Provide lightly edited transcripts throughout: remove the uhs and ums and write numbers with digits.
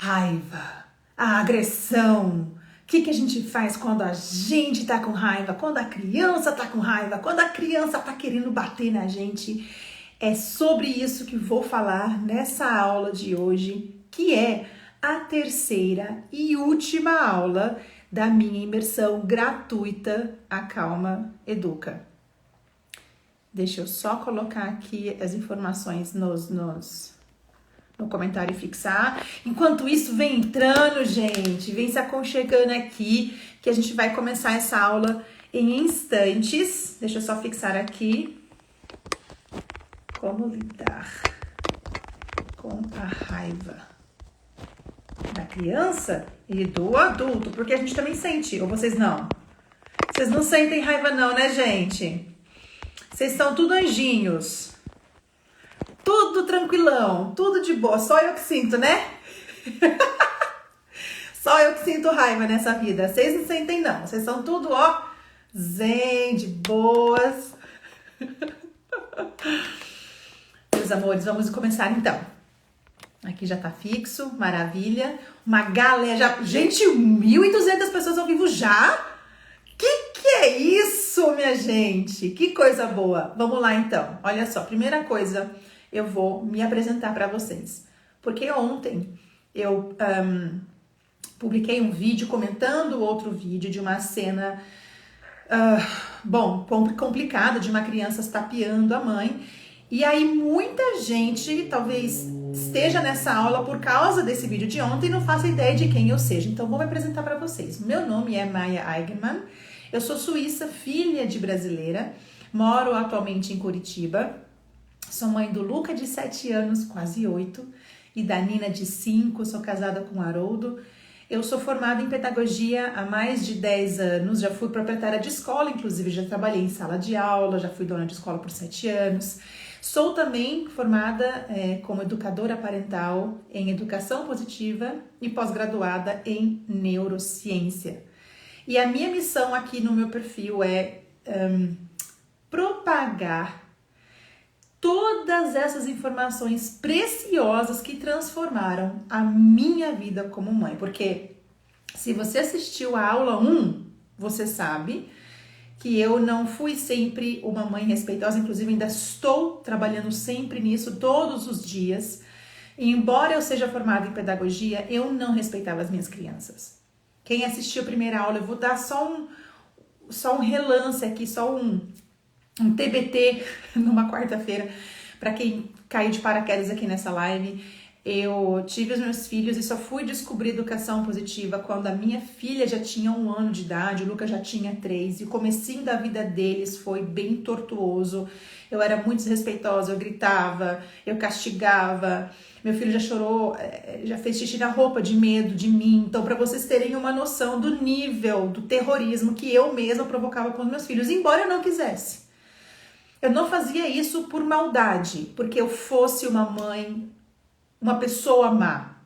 raiva, a agressão. O que a gente faz quando a gente tá com raiva? Quando a criança tá com raiva? Quando a criança tá querendo bater na gente? É sobre isso que vou falar nessa aula de hoje, que é a terceira e última aula da minha imersão gratuita Acalma Educa. Deixa eu só colocar aqui as informações no comentário e fixar. Enquanto isso, vem entrando, gente. Vem se aconchegando aqui, que a gente vai começar essa aula em instantes. Deixa eu só fixar aqui. Como lidar com a raiva da criança e do adulto. Porque a gente também sente, ou vocês não? Vocês não sentem raiva não, né, gente? Vocês são tudo anjinhos. Tudo tranquilão, tudo de boa. Só eu que sinto, né? Só eu que sinto raiva nessa vida. Vocês não sentem, não. Vocês são tudo, ó, zen, de boas. Meus amores, vamos começar então. Aqui já tá fixo, maravilha. Uma galera, gente, 1.200 pessoas ao vivo já? Que é isso, minha gente? Que coisa boa. Vamos lá então. Olha só, primeira coisa, eu vou me apresentar para vocês. Porque ontem eu publiquei um vídeo comentando outro vídeo de uma cena, complicada, de uma criança estapeando a mãe. E aí muita gente talvez esteja nessa aula por causa desse vídeo de ontem e não faça ideia de quem eu seja. Então vou me apresentar para vocês. Meu nome é Maia Eigenmann. Eu sou suíça, filha de brasileira. Moro atualmente em Curitiba. Sou mãe do Luca, de 7 anos, quase 8, e da Nina, de 5. Sou casada com o Haroldo. Eu sou formada em pedagogia há mais de 10 anos. Já fui proprietária de escola, inclusive já trabalhei em sala de aula, já fui dona de escola por 7 anos. Sou também formada como educadora parental em educação positiva e pós-graduada em neurociência. E a minha missão aqui no meu perfil é propagar todas essas informações preciosas que transformaram a minha vida como mãe. Porque se você assistiu a aula 1, você sabe que eu não fui sempre uma mãe respeitosa, inclusive ainda estou trabalhando sempre nisso todos os dias. E embora eu seja formada em pedagogia, eu não respeitava as minhas crianças. Quem assistiu a primeira aula, eu vou dar só um relance aqui, só um TBT numa quarta-feira, para quem caiu de paraquedas aqui nessa live. Eu tive os meus filhos e só fui descobrir educação positiva quando a minha filha já tinha 1 ano de idade, o Lucas já tinha 3, e o comecinho da vida deles foi bem tortuoso. Eu era muito desrespeitosa, eu gritava, eu castigava. Meu filho já chorou, já fez xixi na roupa de medo de mim. Então, para vocês terem uma noção do nível do terrorismo que eu mesma provocava com os meus filhos, embora eu não quisesse. Eu não fazia isso por maldade, porque eu fosse uma mãe, uma pessoa má.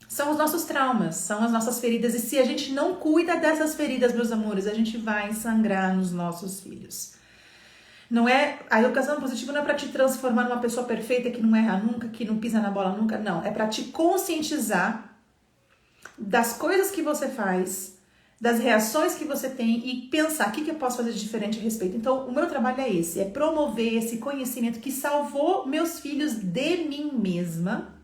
São os nossos traumas, são as nossas feridas. E se a gente não cuida dessas feridas, meus amores, a gente vai sangrar nos nossos filhos. Não é, a educação positiva não é para te transformar numa pessoa perfeita que não erra nunca, que não pisa na bola nunca, não. É para te conscientizar das coisas que você faz, das reações que você tem e pensar o que eu posso fazer de diferente a respeito. Então, o meu trabalho é esse, é promover esse conhecimento que salvou meus filhos de mim mesma.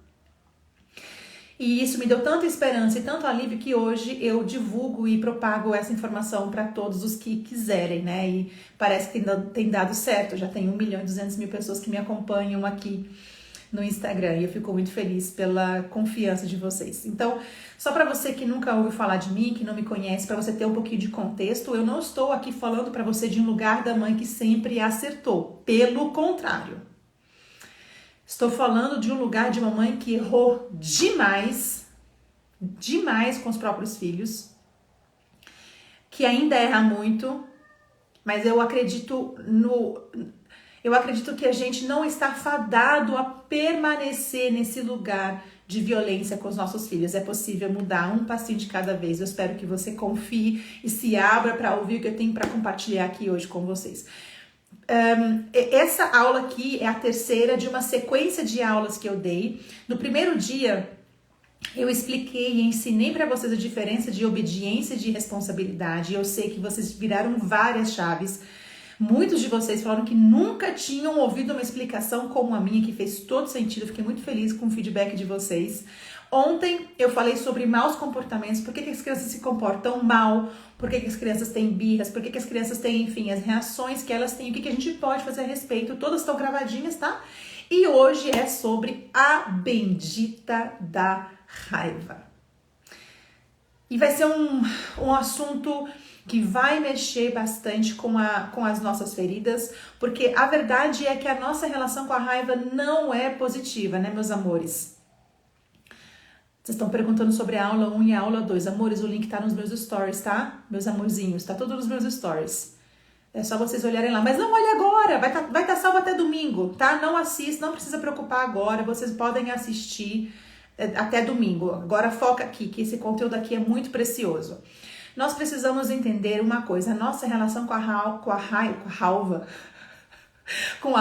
E isso me deu tanta esperança e tanto alívio que hoje eu divulgo e propago essa informação para todos os que quiserem, né? E parece que tem dado certo. Já tem 1.200.000 pessoas que me acompanham aqui no Instagram. E eu fico muito feliz pela confiança de vocês. Então, só para você que nunca ouviu falar de mim, que não me conhece, para você ter um pouquinho de contexto, eu não estou aqui falando para você de um lugar da mãe que sempre acertou. Pelo contrário. Estou falando de um lugar de uma mãe que errou demais com os próprios filhos, que ainda erra muito, mas eu acredito que a gente não está fadado a permanecer nesse lugar de violência com os nossos filhos. É possível mudar um passinho de cada vez. Eu espero que você confie e se abra para ouvir o que eu tenho para compartilhar aqui hoje com vocês. Essa aula aqui é a terceira de uma sequência de aulas que eu dei. No primeiro dia, Eu expliquei e ensinei para vocês a diferença de obediência e de responsabilidade. Eu sei que vocês viraram várias chaves. Muitos de vocês falaram que nunca tinham ouvido uma explicação como a minha, que fez todo sentido. Eu fiquei muito feliz com o feedback de vocês. Ontem eu falei sobre maus comportamentos, por que as crianças se comportam mal, por que as crianças têm birras, por que as crianças têm, enfim, as reações que elas têm, o que a gente pode fazer a respeito. Todas estão gravadinhas, tá? E hoje é sobre a bendita da raiva. E vai ser um assunto que vai mexer bastante com as nossas feridas, porque a verdade é que a nossa relação com a raiva não é positiva, né, meus amores? Vocês estão perguntando sobre a aula 1 e a aula 2. Amores, o link tá nos meus stories, tá? Meus amorzinhos, tá tudo nos meus stories. É só vocês olharem lá. Mas não olhe agora, vai tá salvo até domingo, tá? Não assista, não precisa preocupar agora. Vocês podem assistir até domingo. Agora foca aqui, que esse conteúdo aqui é muito precioso. Nós precisamos entender uma coisa. A nossa relação com a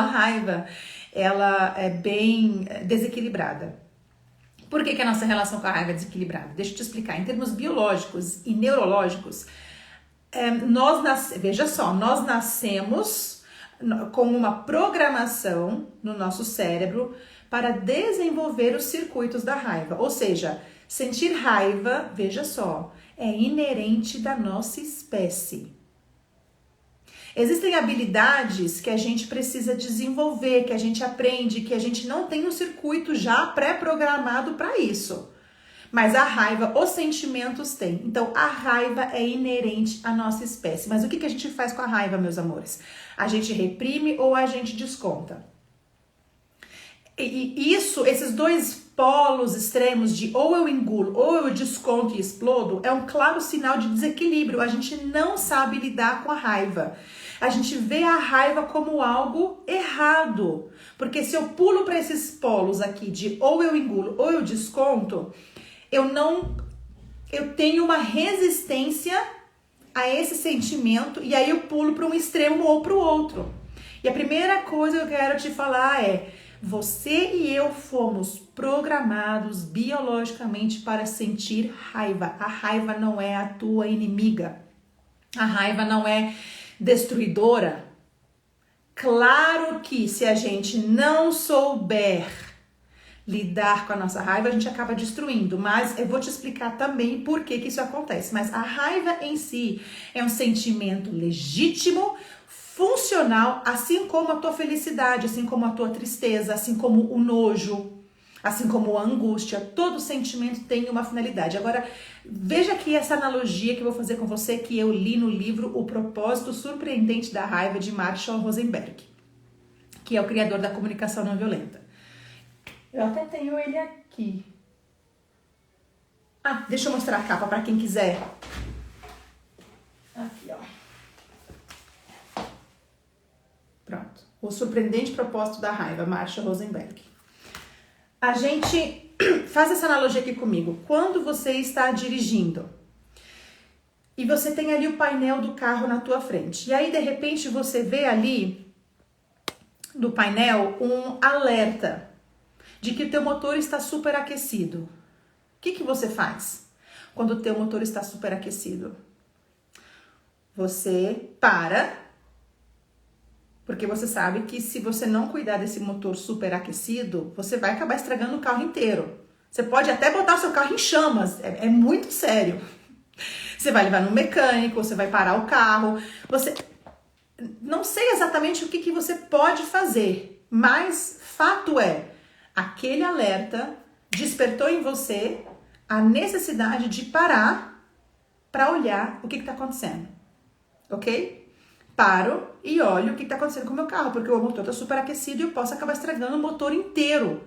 raiva, ela é bem desequilibrada. Por que a nossa relação com a raiva é desequilibrada? Deixa eu te explicar. Em termos biológicos e neurológicos, veja só, nós nascemos com uma programação no nosso cérebro para desenvolver os circuitos da raiva. Ou seja, sentir raiva, veja só, é inerente da nossa espécie. Existem habilidades que a gente precisa desenvolver, que a gente aprende, que a gente não tem um circuito já pré-programado para isso. Mas a raiva, os sentimentos têm. Então, a raiva é inerente à nossa espécie. Mas o que a gente faz com a raiva, meus amores? A gente reprime ou a gente desconta? E esses dois polos extremos de ou eu engulo ou eu desconto e explodo é um claro sinal de desequilíbrio. A gente não sabe lidar com a raiva. A gente vê a raiva como algo errado. Porque se eu pulo para esses polos aqui de ou eu engulo ou eu desconto, eu tenho uma resistência a esse sentimento e aí eu pulo para um extremo ou para o outro. E a primeira coisa que eu quero te falar é: você e eu fomos programados biologicamente para sentir raiva. A raiva não é a tua inimiga. A raiva não é destruidora. Claro que se a gente não souber lidar com a nossa raiva, a gente acaba destruindo. Mas eu vou te explicar também por que isso acontece. Mas a raiva em si é um sentimento legítimo, funcional, assim como a tua felicidade, assim como a tua tristeza, assim como o nojo, assim como a angústia. Todo sentimento tem uma finalidade. Agora, veja aqui essa analogia que eu vou fazer com você, que eu li no livro O Propósito Surpreendente da Raiva, de Marshall Rosenberg, que é o criador da comunicação não violenta. Eu até tenho ele aqui. Ah, deixa eu mostrar a capa para quem quiser. Aqui, ó. Pronto. O Surpreendente Propósito da Raiva, Marshall Rosenberg. A gente faz essa analogia aqui comigo. Quando você está dirigindo e você tem ali o painel do carro na tua frente, e aí de repente você vê ali no painel um alerta de que o teu motor está superaquecido. O que você faz quando o teu motor está superaquecido? Você para, porque você sabe que se você não cuidar desse motor superaquecido, você vai acabar estragando o carro inteiro. Você pode até botar o seu carro em chamas, é muito sério. Você vai levar no mecânico, você vai parar o carro, você... Não sei exatamente o que você pode fazer, mas fato é, aquele alerta despertou em você a necessidade de parar para olhar o que está acontecendo, ok? Paro e olho o que está acontecendo com o meu carro, porque o motor está superaquecido e eu posso acabar estragando o motor inteiro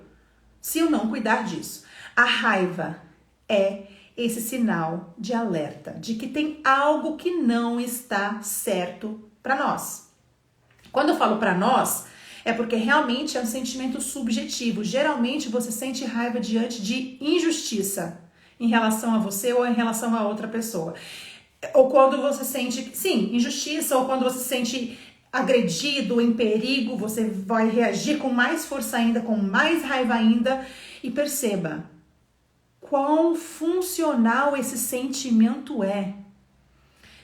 se eu não cuidar disso. A raiva é esse sinal de alerta, de que tem algo que não está certo para nós. Quando eu falo para nós, é porque realmente é um sentimento subjetivo. Geralmente você sente raiva diante de injustiça em relação a você ou em relação a outra pessoa. Ou quando você sente, sim, injustiça, ou quando você se sente agredido, em perigo, você vai reagir com mais força ainda, com mais raiva ainda. E perceba, quão funcional esse sentimento é.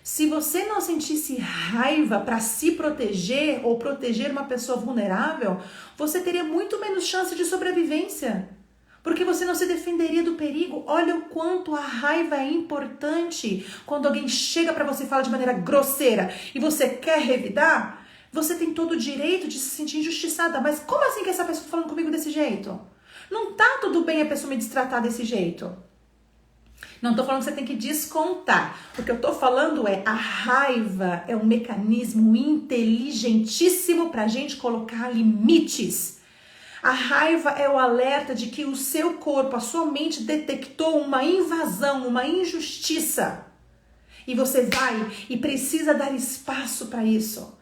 Se você não sentisse raiva para se proteger ou proteger uma pessoa vulnerável, você teria muito menos chance de sobrevivência. Porque você não se defenderia do perigo. Olha o quanto a raiva é importante. Quando alguém chega para você e fala de maneira grosseira e você quer revidar, você tem todo o direito de se sentir injustiçada. Mas como assim que essa pessoa está falando comigo desse jeito? Não tá tudo bem a pessoa me destratar desse jeito. Não tô falando que você tem que descontar. O que eu tô falando é a raiva é um mecanismo inteligentíssimo pra gente colocar limites. A raiva é o alerta de que o seu corpo, a sua mente detectou uma invasão, uma injustiça. E você vai e precisa dar espaço para isso.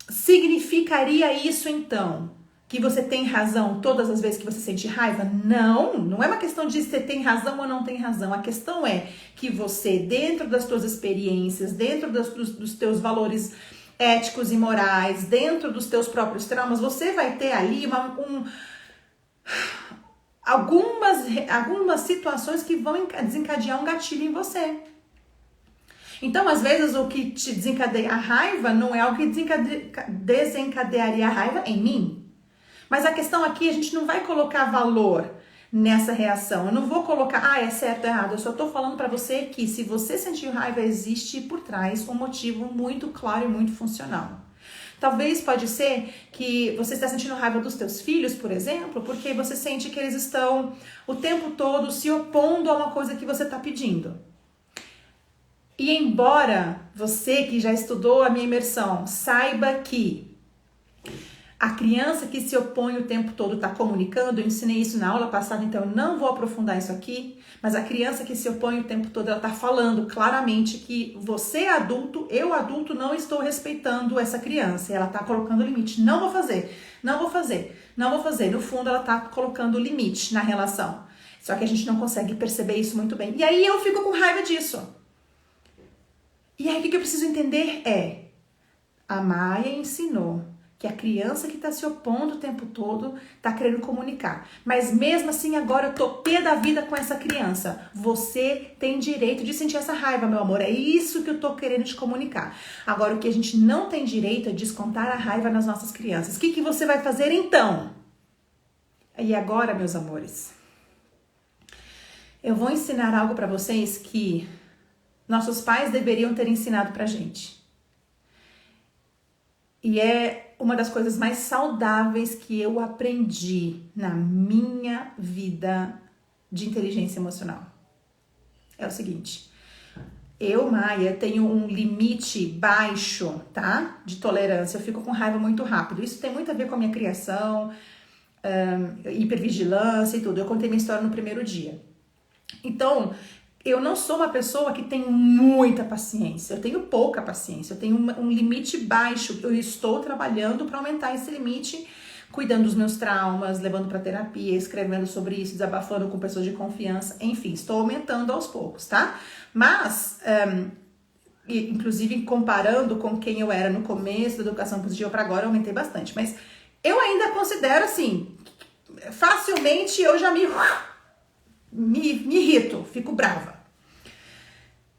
Significaria isso então que você tem razão todas as vezes que você sente raiva? Não, não é uma questão de você tem razão ou não tem razão. A questão é que você, dentro das suas experiências, dentro dos teus valores éticos e morais, dentro dos teus próprios traumas, você vai ter ali algumas situações que vão desencadear um gatilho em você. Então, às vezes, o que te desencadeia a raiva não é algo que desencadearia a raiva em mim. Mas a questão aqui, a gente não vai colocar valor nessa reação. Eu não vou colocar, é certo ou errado. Eu só tô falando pra você que se você sentir raiva, existe por trás um motivo muito claro e muito funcional. Talvez pode ser que você está sentindo raiva dos teus filhos, por exemplo, porque você sente que eles estão o tempo todo se opondo a uma coisa que você está pedindo. E embora você que já estudou a minha imersão saiba que a criança que se opõe o tempo todo está comunicando, eu ensinei isso na aula passada, então eu não vou aprofundar isso aqui, mas a criança que se opõe o tempo todo, ela está falando claramente que você adulto, eu adulto, não estou respeitando essa criança, e ela está colocando limite, não vou fazer, não vou fazer, não vou fazer, no fundo ela está colocando limite na relação, só que a gente não consegue perceber isso muito bem, e aí eu fico com raiva disso. E aí o que eu preciso entender é, a Maia ensinou que a criança que está se opondo o tempo todo está querendo comunicar. Mas mesmo assim, agora eu tô pé da vida com essa criança. Você tem direito de sentir essa raiva, meu amor. É isso que eu tô querendo te comunicar. Agora, o que a gente não tem direito é descontar a raiva nas nossas crianças. O que você vai fazer então? E agora, meus amores, eu vou ensinar algo para vocês que nossos pais deveriam ter ensinado pra gente. E é uma das coisas mais saudáveis que eu aprendi na minha vida de inteligência emocional. É o seguinte, eu, Maia, tenho um limite baixo, tá? De tolerância, eu fico com raiva muito rápido. Isso tem muito a ver com a minha criação, hipervigilância e tudo. Eu contei minha história no primeiro dia. Então, eu não sou uma pessoa que tem muita paciência, eu tenho pouca paciência, eu tenho um limite baixo, eu estou trabalhando para aumentar esse limite, cuidando dos meus traumas, levando para terapia, escrevendo sobre isso, desabafando com pessoas de confiança, enfim, estou aumentando aos poucos, tá? Mas, inclusive comparando com quem eu era no começo da educação positiva para agora, eu aumentei bastante, mas eu ainda considero assim, facilmente eu já me irrito, fico brava.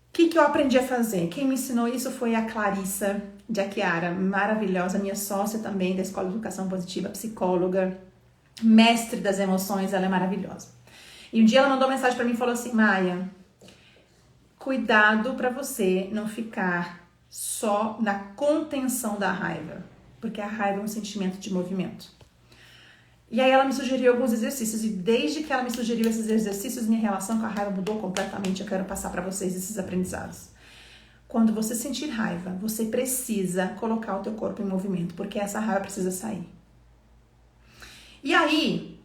O que eu aprendi a fazer? Quem me ensinou isso foi a Clarissa de Achiara, maravilhosa, minha sócia também da Escola de Educação Positiva, psicóloga, mestre das emoções, ela é maravilhosa. E um dia ela mandou uma mensagem pra mim e falou assim, Maia, cuidado pra você não ficar só na contenção da raiva, porque a raiva é um sentimento de movimento. E aí ela me sugeriu alguns exercícios, e desde que ela me sugeriu esses exercícios, minha relação com a raiva mudou completamente. Eu quero passar para vocês esses aprendizados. Quando você sentir raiva, você precisa colocar o teu corpo em movimento, porque essa raiva precisa sair. E aí,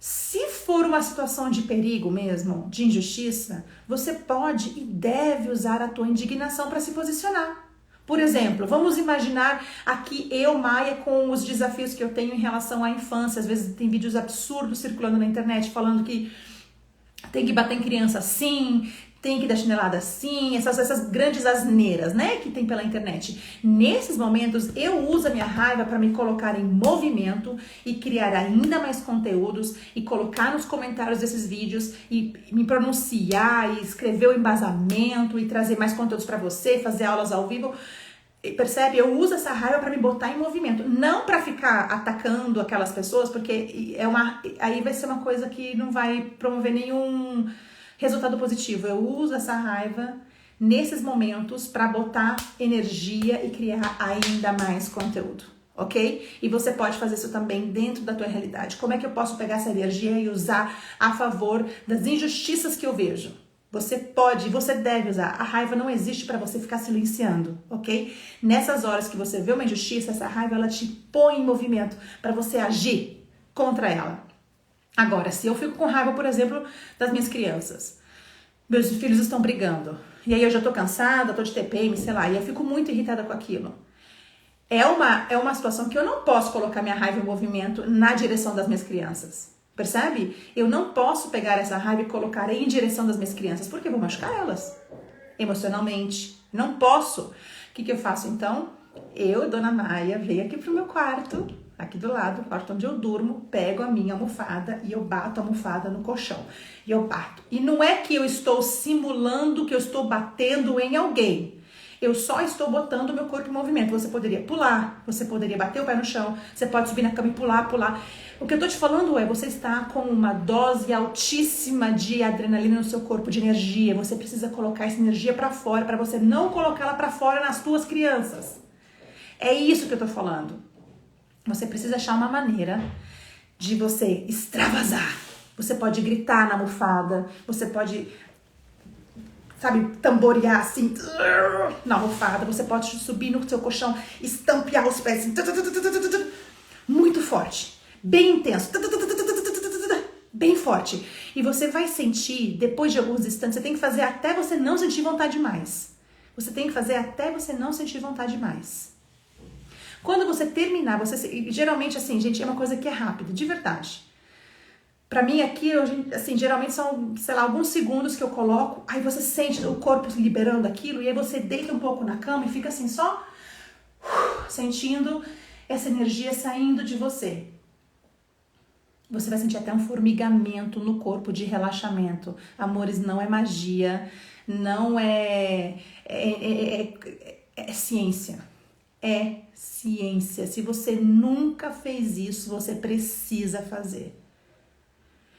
se for uma situação de perigo mesmo, de injustiça, você pode e deve usar a tua indignação para se posicionar. Por exemplo, vamos imaginar aqui eu, Maia, com os desafios que eu tenho em relação à infância. Às vezes tem vídeos absurdos circulando na internet falando que tem que bater em criança sim, tem que dar chinelada sim, essas grandes asneiras, né, que tem pela internet. Nesses momentos, eu uso a minha raiva para me colocar em movimento e criar ainda mais conteúdos e colocar nos comentários desses vídeos e me pronunciar e escrever o embasamento e trazer mais conteúdos para você, fazer aulas ao vivo. Percebe? Eu uso essa raiva para me botar em movimento, não para ficar atacando aquelas pessoas, porque aí vai ser uma coisa que não vai promover nenhum resultado positivo. Eu uso essa raiva nesses momentos para botar energia e criar ainda mais conteúdo, ok? E você pode fazer isso também dentro da tua realidade. Como é que eu posso pegar essa energia e usar a favor das injustiças que eu vejo? Você pode, você deve usar. A raiva não existe para você ficar silenciando, ok? Nessas horas que você vê uma injustiça, essa raiva ela te põe em movimento para você agir contra ela. Agora, se eu fico com raiva, por exemplo, das minhas crianças, meus filhos estão brigando, e aí eu já tô cansada, tô de TPM, sei lá, e eu fico muito irritada com aquilo. É uma situação que eu não posso colocar minha raiva em movimento na direção das minhas crianças. Percebe? Eu não posso pegar essa raiva e colocar em direção das minhas crianças, porque eu vou machucar elas emocionalmente. Não posso. O que eu faço então? Eu, Dona Maia, venho aqui pro meu quarto, aqui do lado, o quarto onde eu durmo, pego a minha almofada e eu bato a almofada no colchão. E eu bato. E não é que eu estou simulando que eu estou batendo em alguém. Eu só estou botando o meu corpo em movimento. Você poderia pular, você poderia bater o pé no chão, você pode subir na cama e pular. O que eu tô te falando é, você está com uma dose altíssima de adrenalina no seu corpo, de energia. Você precisa colocar essa energia pra fora, pra você não colocá-la pra fora nas tuas crianças. É isso que eu tô falando. Você precisa achar uma maneira de você extravasar. Você pode gritar na almofada, você pode, sabe, tamborear assim na almofada, você pode subir no seu colchão, estampear os pés assim, muito forte, bem intenso, bem forte. E você vai sentir, depois de alguns instantes, você tem que fazer até você não sentir vontade mais. Você tem que fazer até você não sentir vontade mais. Quando você terminar, geralmente assim, gente, é uma coisa que é rápida, de verdade. Pra mim aqui, assim, geralmente são, sei lá, alguns segundos que eu coloco, aí você sente o corpo liberando aquilo, e aí você deita um pouco na cama e fica assim, só sentindo essa energia saindo de você. Você vai sentir até um formigamento no corpo de relaxamento. Amores, não é magia, não é ciência. É ciência. Se você nunca fez isso, você precisa fazer.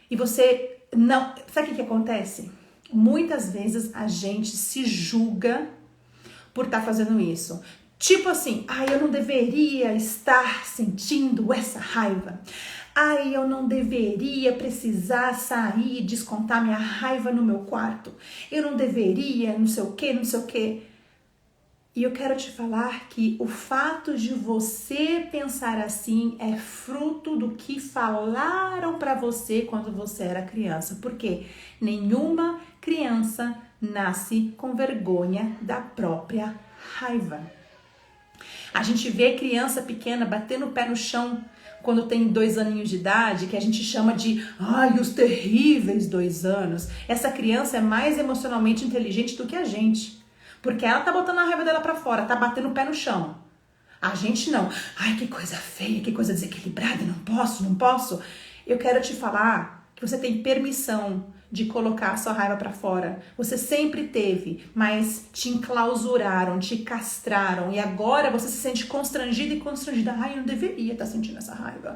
E você não... Sabe o que acontece? Muitas vezes a gente se julga por estar fazendo isso. Tipo assim, eu não deveria estar sentindo essa raiva. Eu não deveria precisar sair e descontar minha raiva no meu quarto. Eu não deveria, não sei o quê, não sei o quê. E eu quero te falar que o fato de você pensar assim é fruto do que falaram pra você quando você era criança. Porque nenhuma criança nasce com vergonha da própria raiva. A gente vê criança pequena batendo o pé no chão quando tem 2 aninhos de idade, que a gente chama de os terríveis 2 anos. Essa criança é mais emocionalmente inteligente do que a gente. Porque ela tá botando a raiva dela pra fora, tá batendo o pé no chão. A gente não. Que coisa feia, que coisa desequilibrada, não posso. Eu quero te falar que você tem permissão de colocar a sua raiva pra fora. Você sempre teve, mas te enclausuraram, te castraram. E agora você se sente constrangido e constrangida. Eu não deveria estar sentindo essa raiva.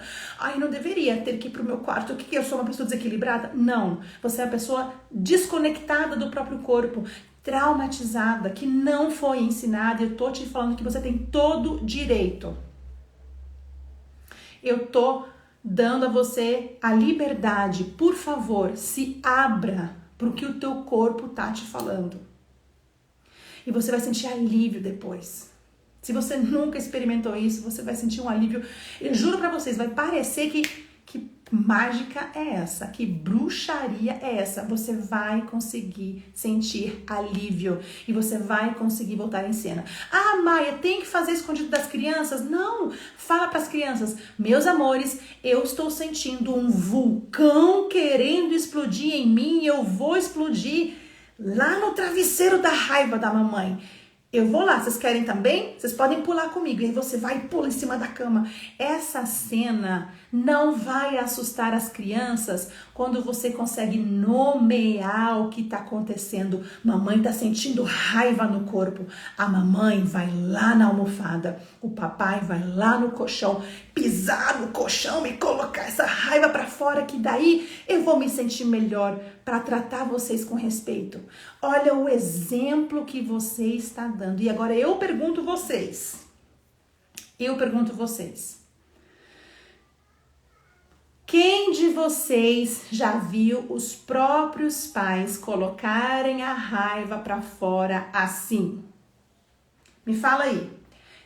Eu não deveria ter que ir pro meu quarto. O que eu sou, uma pessoa desequilibrada? Não. Você é uma pessoa desconectada do próprio corpo, traumatizada, que não foi ensinada. Eu tô te falando que você tem todo direito. Eu tô dando a você a liberdade. Por favor, se abra pro que o teu corpo tá te falando. E você vai sentir alívio depois. Se você nunca experimentou isso, você vai sentir um alívio. Eu juro pra vocês, vai parecer que mágica é essa, que bruxaria é essa. Você vai conseguir sentir alívio e você vai conseguir voltar em cena. Maia, tem que fazer escondido das crianças? Não, fala para as crianças: meus amores, eu estou sentindo um vulcão querendo explodir em mim e eu vou explodir lá no travesseiro da raiva da mamãe. Eu vou lá, vocês querem também? Vocês podem pular comigo. E aí você vai e pula em cima da cama. Essa cena não vai assustar as crianças quando você consegue nomear o que está acontecendo. Mamãe está sentindo raiva no corpo. A mamãe vai lá na almofada. O papai vai lá no colchão, pisar no colchão e colocar essa raiva para fora, que daí eu vou me sentir melhor para tratar vocês com respeito. Olha o exemplo que você está dando. E agora eu pergunto vocês. Quem de vocês já viu os próprios pais colocarem a raiva para fora assim? Me fala aí.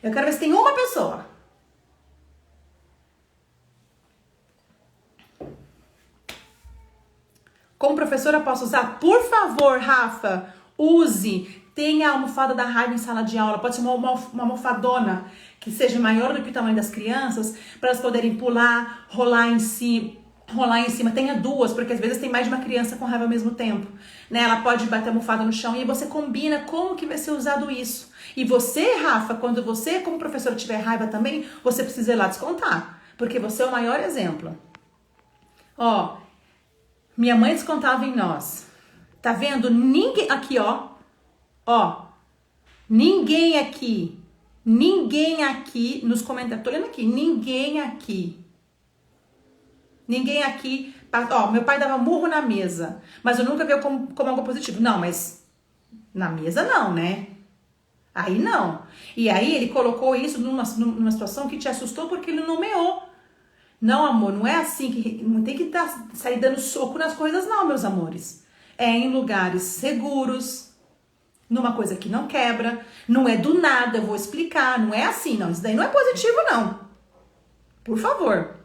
Eu quero ver se tem uma pessoa. Como professora, posso usar? Por favor, Rafa, use. Tenha a almofada da raiva em sala de aula. Pode ser uma almofadona que seja maior do que o tamanho das crianças, para elas poderem pular, rolar em cima. Tenha duas, porque às vezes tem mais de uma criança com raiva ao mesmo tempo. Né? Ela pode bater a almofada no chão e você combina como que vai ser usado isso. E você, Rafa, quando você, como professora, tiver raiva também, você precisa ir lá descontar. Porque você é o maior exemplo. Ó, minha mãe descontava em nós. Tá vendo? Ninguém aqui, ó. Ninguém aqui nos comentários. Tô olhando aqui. Ninguém aqui. Ó, meu pai dava murro na mesa. Mas eu nunca vi como algo positivo. Não, mas na mesa não, né? Aí não. E aí ele colocou isso numa situação que te assustou porque ele nomeou. Não, amor, não é assim, que não tem que sair dando soco nas coisas não, meus amores. É em lugares seguros, numa coisa que não quebra, não é do nada, eu vou explicar, não é assim, não. Isso daí não é positivo, não. Por favor.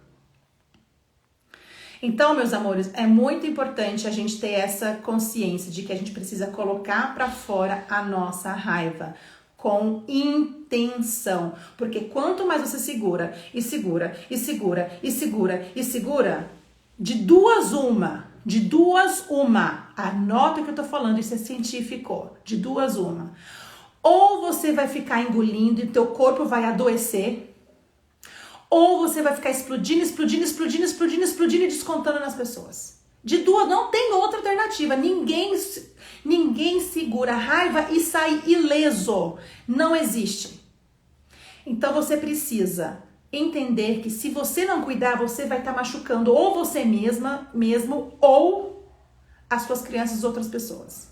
Então, meus amores, é muito importante a gente ter essa consciência de que a gente precisa colocar pra fora a nossa raiva. Com intenção, porque quanto mais você segura, de duas uma, anota o que eu tô falando, isso é científico, de duas uma, ou você vai ficar engolindo e teu corpo vai adoecer, ou você vai ficar explodindo e descontando nas pessoas. De duas, não tem outra alternativa. Ninguém segura a raiva e sai ileso. Não existe. Então você precisa entender que se você não cuidar, você vai estar machucando ou você mesmo, ou as suas crianças e outras pessoas.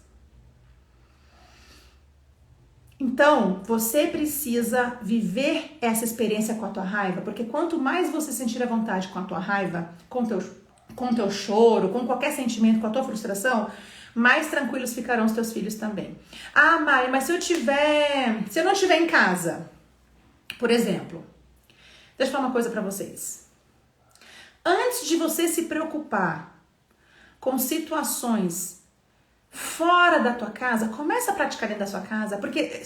Então, você precisa viver essa experiência com a tua raiva, porque quanto mais você sentir a vontade com a tua raiva, com teu choro, com qualquer sentimento, com a tua frustração, mais tranquilos ficarão os teus filhos também. Ah, Mari, mas se eu não estiver em casa, por exemplo, deixa eu falar uma coisa pra vocês. Antes de você se preocupar com situações fora da tua casa, começa a praticar dentro da sua casa, porque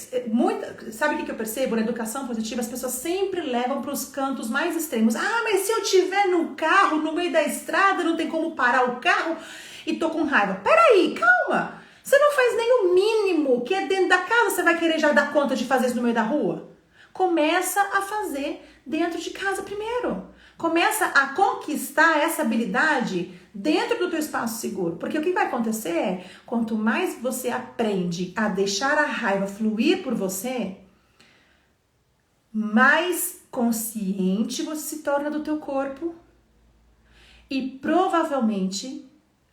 sabe o que eu percebo? Na educação positiva, as pessoas sempre levam para os cantos mais extremos. Ah, mas se eu estiver no carro, no meio da estrada, não tem como parar o carro e tô com raiva. Peraí, calma. Você não faz nem o mínimo que é dentro da casa, você vai querer já dar conta de fazer isso no meio da rua? Começa a fazer dentro de casa primeiro. Começa a conquistar essa habilidade dentro do teu espaço seguro. Porque o que vai acontecer é, quanto mais você aprende a deixar a raiva fluir por você, mais consciente você se torna do teu corpo e provavelmente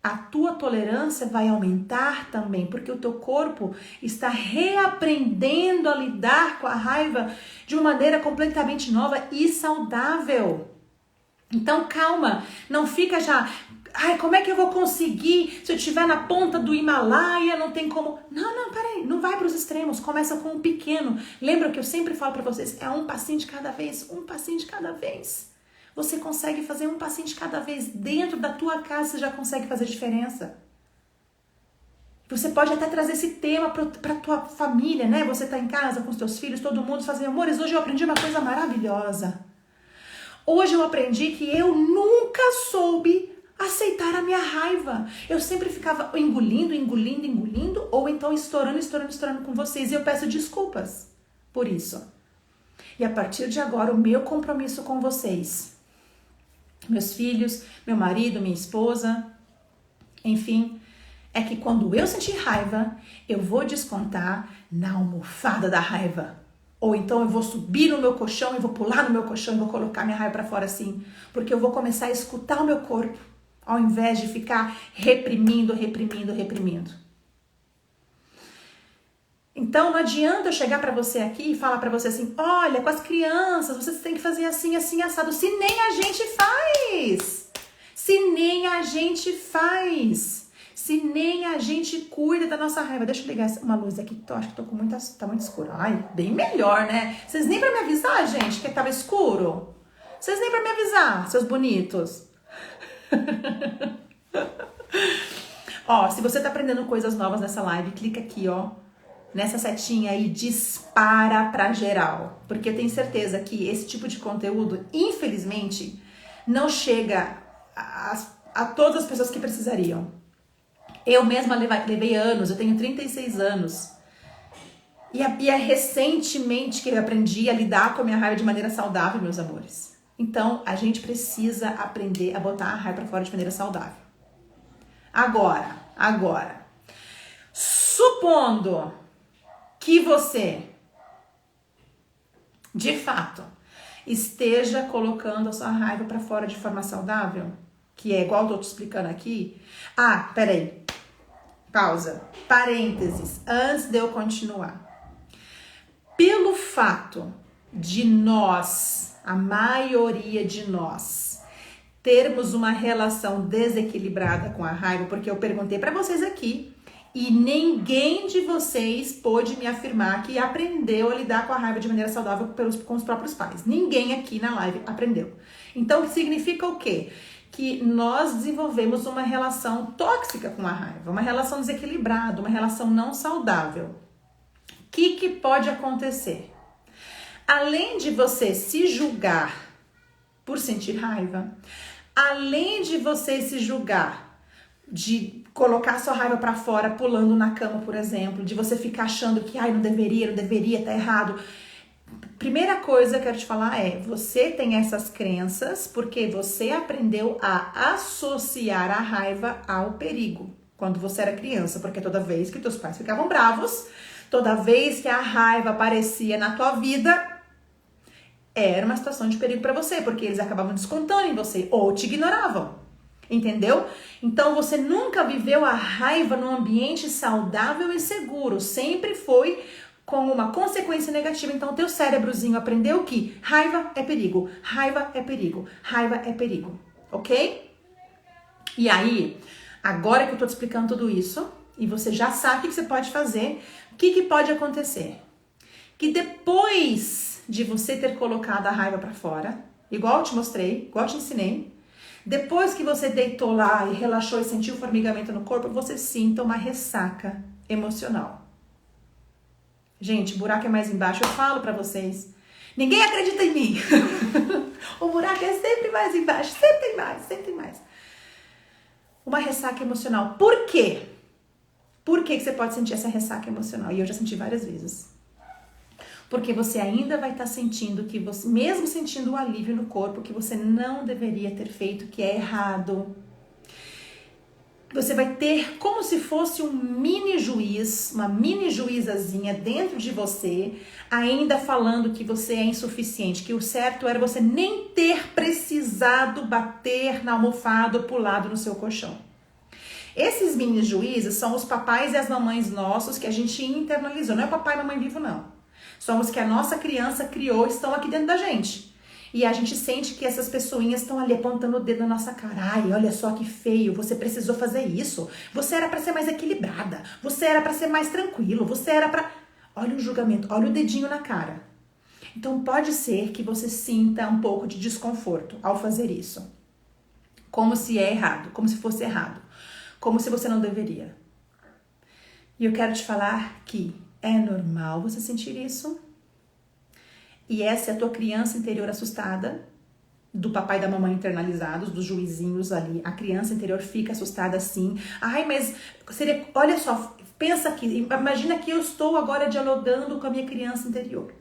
a tua tolerância vai aumentar também, porque o teu corpo está reaprendendo a lidar com a raiva de uma maneira completamente nova e saudável. Então, calma, não fica já, ai, como é que eu vou conseguir se eu estiver na ponta do Himalaia, não tem como... Não, peraí, não vai para os extremos, começa com um pequeno. Lembra que eu sempre falo para vocês, é um passinho de cada vez, um passinho de cada vez. Você consegue fazer um passinho de cada vez. Dentro da tua casa você já consegue fazer diferença. Você pode até trazer esse tema para tua família, né? Você tá em casa com os teus filhos, todo mundo fazendo, amores, hoje eu aprendi uma coisa maravilhosa. Hoje eu aprendi que eu nunca soube aceitar a minha raiva. Eu sempre ficava engolindo, ou então estourando com vocês. E eu peço desculpas por isso. E a partir de agora, o meu compromisso com vocês, meus filhos, meu marido, minha esposa, enfim, é que quando eu sentir raiva, eu vou descontar na almofada da raiva. Ou então eu vou subir no meu colchão, eu vou pular no meu colchão e vou colocar minha raiva pra fora assim. Porque eu vou começar a escutar o meu corpo, ao invés de ficar reprimindo. Então não adianta eu chegar pra você aqui e falar pra você assim, olha, com as crianças, vocês têm que fazer assim, assim, assado. Se nem a gente faz. Se nem a gente faz. Se nem a gente cuida da nossa raiva. Deixa eu ligar uma luz aqui, acho que tô com muita, tá muito escuro. Ai, bem melhor, né? Vocês nem pra me avisar, gente, que tava escuro. Vocês nem pra me avisar, seus bonitos. Ó, se você tá aprendendo coisas novas nessa live, clica aqui, ó, nessa setinha e dispara pra geral. Porque eu tenho certeza que esse tipo de conteúdo, infelizmente, não chega a todas as pessoas que precisariam. Eu mesma levei anos, eu tenho 36 anos. E é recentemente que eu aprendi a lidar com a minha raiva de maneira saudável, meus amores. Então, a gente precisa aprender a botar a raiva pra fora de maneira saudável. Agora, supondo que você, de fato, esteja colocando a sua raiva pra fora de forma saudável, que é igual eu tô te explicando aqui. Ah, peraí. Pausa. Parênteses. Antes de eu continuar. Pelo fato de nós, a maioria de nós, termos uma relação desequilibrada com a raiva, porque eu perguntei pra vocês aqui e ninguém de vocês pôde me afirmar que aprendeu a lidar com a raiva de maneira saudável com os próprios pais. Ninguém aqui na live aprendeu. Então, significa o quê? Que nós desenvolvemos uma relação tóxica com a raiva, uma relação desequilibrada, uma relação não saudável. O que pode acontecer? Além de você se julgar por sentir raiva, além de você se julgar de colocar sua raiva pra fora pulando na cama, por exemplo, de você ficar achando que não deveria, tá errado. Primeira coisa que eu quero te falar é, você tem essas crenças porque você aprendeu a associar a raiva ao perigo quando você era criança, porque toda vez que teus pais ficavam bravos, toda vez que a raiva aparecia na tua vida, era uma situação de perigo pra você, porque eles acabavam descontando em você ou te ignoravam, entendeu? Então você nunca viveu a raiva num ambiente saudável e seguro, sempre foi com uma consequência negativa. Então o teu cérebrozinho aprendeu que raiva é perigo, raiva é perigo, raiva é perigo, ok? E aí, agora que eu tô te explicando tudo isso, e você já sabe o que você pode fazer, o que pode acontecer? Que depois de você ter colocado a raiva pra fora, igual eu te mostrei, igual eu te ensinei, depois que você deitou lá e relaxou e sentiu formigamento no corpo, você sinta uma ressaca emocional. Gente, o buraco é mais embaixo, eu falo pra vocês. Ninguém acredita em mim. O buraco é sempre mais embaixo, sempre tem mais. Uma ressaca emocional. Por quê? Por que você pode sentir essa ressaca emocional? E eu já senti várias vezes. Porque você ainda vai estar sentindo que você, mesmo sentindo o alívio no corpo, que você não deveria ter feito, que é errado. Você vai ter como se fosse um mini juiz, uma mini juízazinha dentro de você, ainda falando que você é insuficiente, que o certo era você nem ter precisado bater na almofada ou pulado no seu colchão. Esses mini juízes são os papais e as mamães nossos que a gente internalizou. Não é papai e mamãe vivo, não. São os que a nossa criança criou, estão aqui dentro da gente. E a gente sente que essas pessoinhas estão ali apontando o dedo na nossa cara. Ai, olha só que feio, você precisou fazer isso. Você era pra ser mais equilibrada. Você era pra ser mais tranquilo. Você era pra... Olha o julgamento, olha o dedinho na cara. Então pode ser que você sinta um pouco de desconforto ao fazer isso. Como se é errado, como se fosse errado. Como se você não deveria. E eu quero te falar que é normal você sentir isso. E essa é a tua criança interior assustada, do papai e da mamãe internalizados, dos juizinhos ali. A criança interior fica assustada assim. Ai, mas seria, olha só, pensa aqui, imagina que eu estou agora dialogando com a minha criança interior.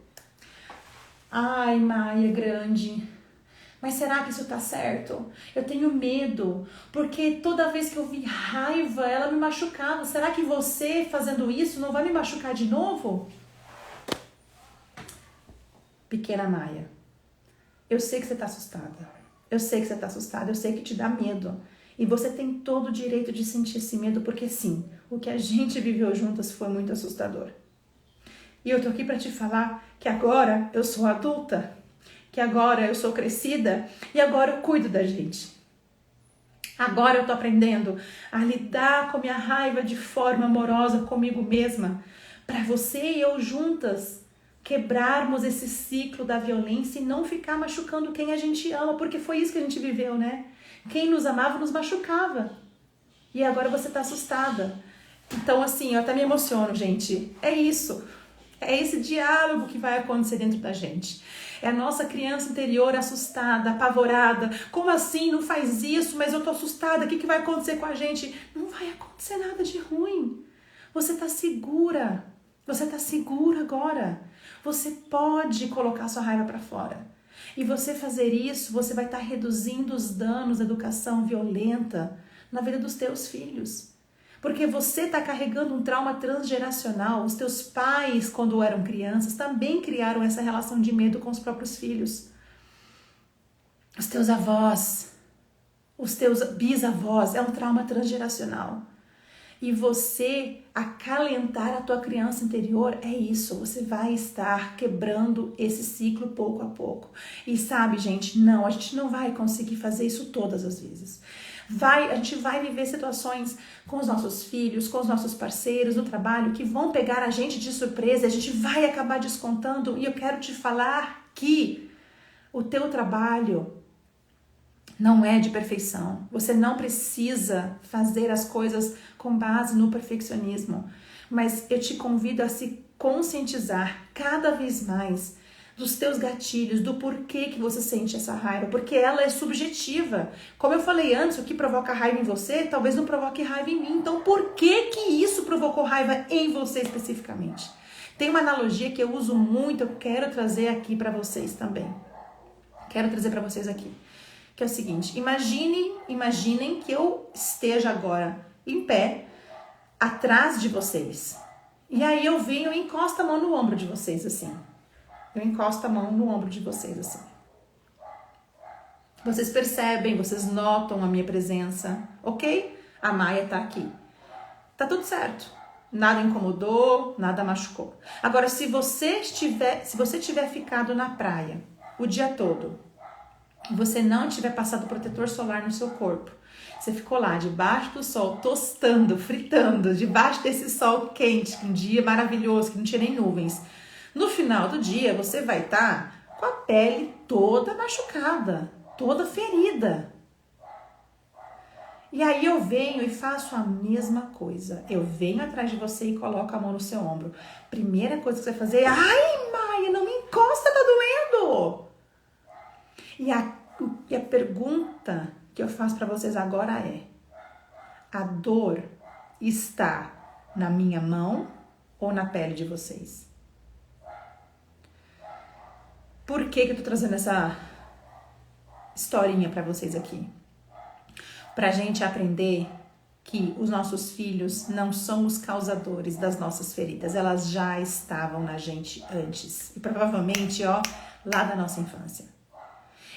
Ai, Maia grande, mas será que isso tá certo? Eu tenho medo, porque toda vez que eu vi raiva, ela me machucava. Será que você fazendo isso não vai me machucar de novo? Pequena Maia, eu sei que você tá assustada. Eu sei que você tá assustada, eu sei que te dá medo. E você tem todo o direito de sentir esse medo, porque sim, o que a gente viveu juntas foi muito assustador. E eu tô aqui pra te falar que agora eu sou adulta, que agora eu sou crescida e agora eu cuido da gente. Agora eu tô aprendendo a lidar com a minha raiva de forma amorosa comigo mesma, para você e eu juntas quebrarmos esse ciclo da violência e não ficar machucando quem a gente ama, porque foi isso que a gente viveu, né? Quem nos amava nos machucava. E agora você tá assustada. Então, assim, eu até me emociono, gente. É isso. É esse diálogo que vai acontecer dentro da gente. É a nossa criança interior assustada, apavorada. Como assim? Não faz isso, mas eu tô assustada. O que vai acontecer com a gente? Não vai acontecer nada de ruim. Você tá segura. Você tá segura agora. Você pode colocar sua raiva para fora. E você fazer isso, você vai estar reduzindo os danos da educação violenta na vida dos teus filhos. Porque você está carregando um trauma transgeracional. Os teus pais, quando eram crianças, também criaram essa relação de medo com os próprios filhos. Os teus avós, os teus bisavós, é um trauma transgeracional. E você acalentar a tua criança interior é isso. Você vai estar quebrando esse ciclo pouco a pouco. E sabe, gente, não, a gente não vai conseguir fazer isso todas as vezes. A gente vai viver situações com os nossos filhos, com os nossos parceiros no trabalho que vão pegar a gente de surpresa, a gente vai acabar descontando. E eu quero te falar que o teu trabalho não é de perfeição. Você não precisa fazer as coisas com base no perfeccionismo. Mas eu te convido a se conscientizar cada vez mais dos teus gatilhos, do porquê que você sente essa raiva, porque ela é subjetiva. Como eu falei antes, o que provoca raiva em você, talvez não provoque raiva em mim. Então, por que que isso provocou raiva em você especificamente? Tem uma analogia que eu uso muito, eu quero trazer aqui para vocês também. Quero trazer para vocês aqui. Que é o seguinte, imaginem que eu esteja agora em pé, atrás de vocês. E aí eu venho e encosto a mão no ombro de vocês, assim. Eu encosto a mão no ombro de vocês, assim. Vocês percebem, vocês notam a minha presença, ok? A Maia tá aqui. Tá tudo certo. Nada incomodou, nada machucou. Agora, se você tiver ficado na praia o dia todo, e você não tiver passado protetor solar no seu corpo, você ficou lá debaixo do sol, tostando, fritando, debaixo desse sol quente, um dia maravilhoso, que não tinha nem nuvens. No final do dia, você vai estar com a pele toda machucada, toda ferida. E aí eu venho e faço a mesma coisa. Eu venho atrás de você e coloco a mão no seu ombro. Primeira coisa que você vai fazer é: ai, Maia, não me encosta, tá doendo! E a pergunta que eu faço para vocês agora é: a dor está na minha mão ou na pele de vocês? Por que eu tô trazendo essa historinha para vocês aqui? Pra gente aprender que os nossos filhos não são os causadores das nossas feridas. Elas já estavam na gente antes. E provavelmente, lá da nossa infância.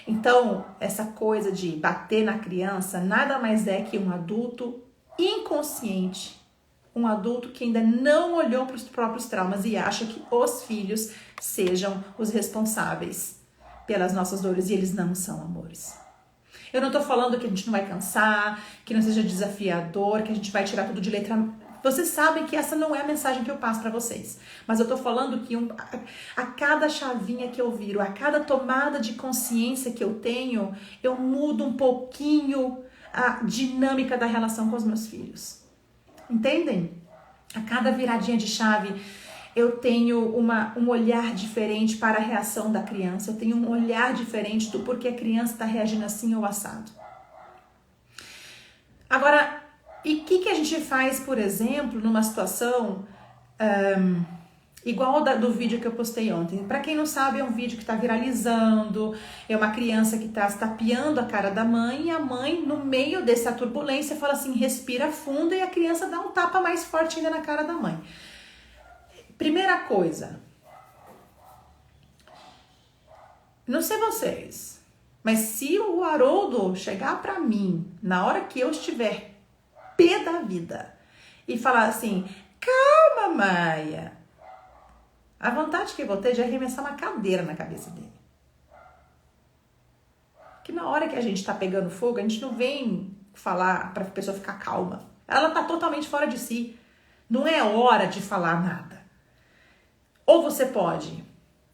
Então, essa coisa de bater na criança nada mais é que um adulto inconsciente. Um adulto que ainda não olhou para os próprios traumas e acha que os filhos sejam os responsáveis pelas nossas dores, e eles não são, amores. Eu não tô falando que a gente não vai cansar, que não seja desafiador, que a gente vai tirar tudo de letra. Vocês sabem que essa não é a mensagem que eu passo para vocês. Mas eu tô falando que a cada chavinha que eu viro, a cada tomada de consciência que eu tenho, eu mudo um pouquinho a dinâmica da relação com os meus filhos. Entendem? A cada viradinha de chave, eu tenho um olhar diferente para a reação da criança, eu tenho um olhar diferente do porquê a criança está reagindo assim ou assado. Agora, e o que a gente faz, por exemplo, numa situação igual do vídeo que eu postei ontem? Para quem não sabe, é um vídeo que está viralizando, é uma criança que está tapeando a cara da mãe, e a mãe, no meio dessa turbulência, fala assim, respira fundo, e a criança dá um tapa mais forte ainda na cara da mãe. Primeira coisa, não sei vocês, mas se o Haroldo chegar pra mim na hora que eu estiver pé da vida e falar assim, calma, Maia, a vontade que eu vou ter de arremessar uma cadeira na cabeça dele. Que na hora que a gente tá pegando fogo, a gente não vem falar pra pessoa ficar calma. Ela tá totalmente fora de si. Não é hora de falar nada. Ou você pode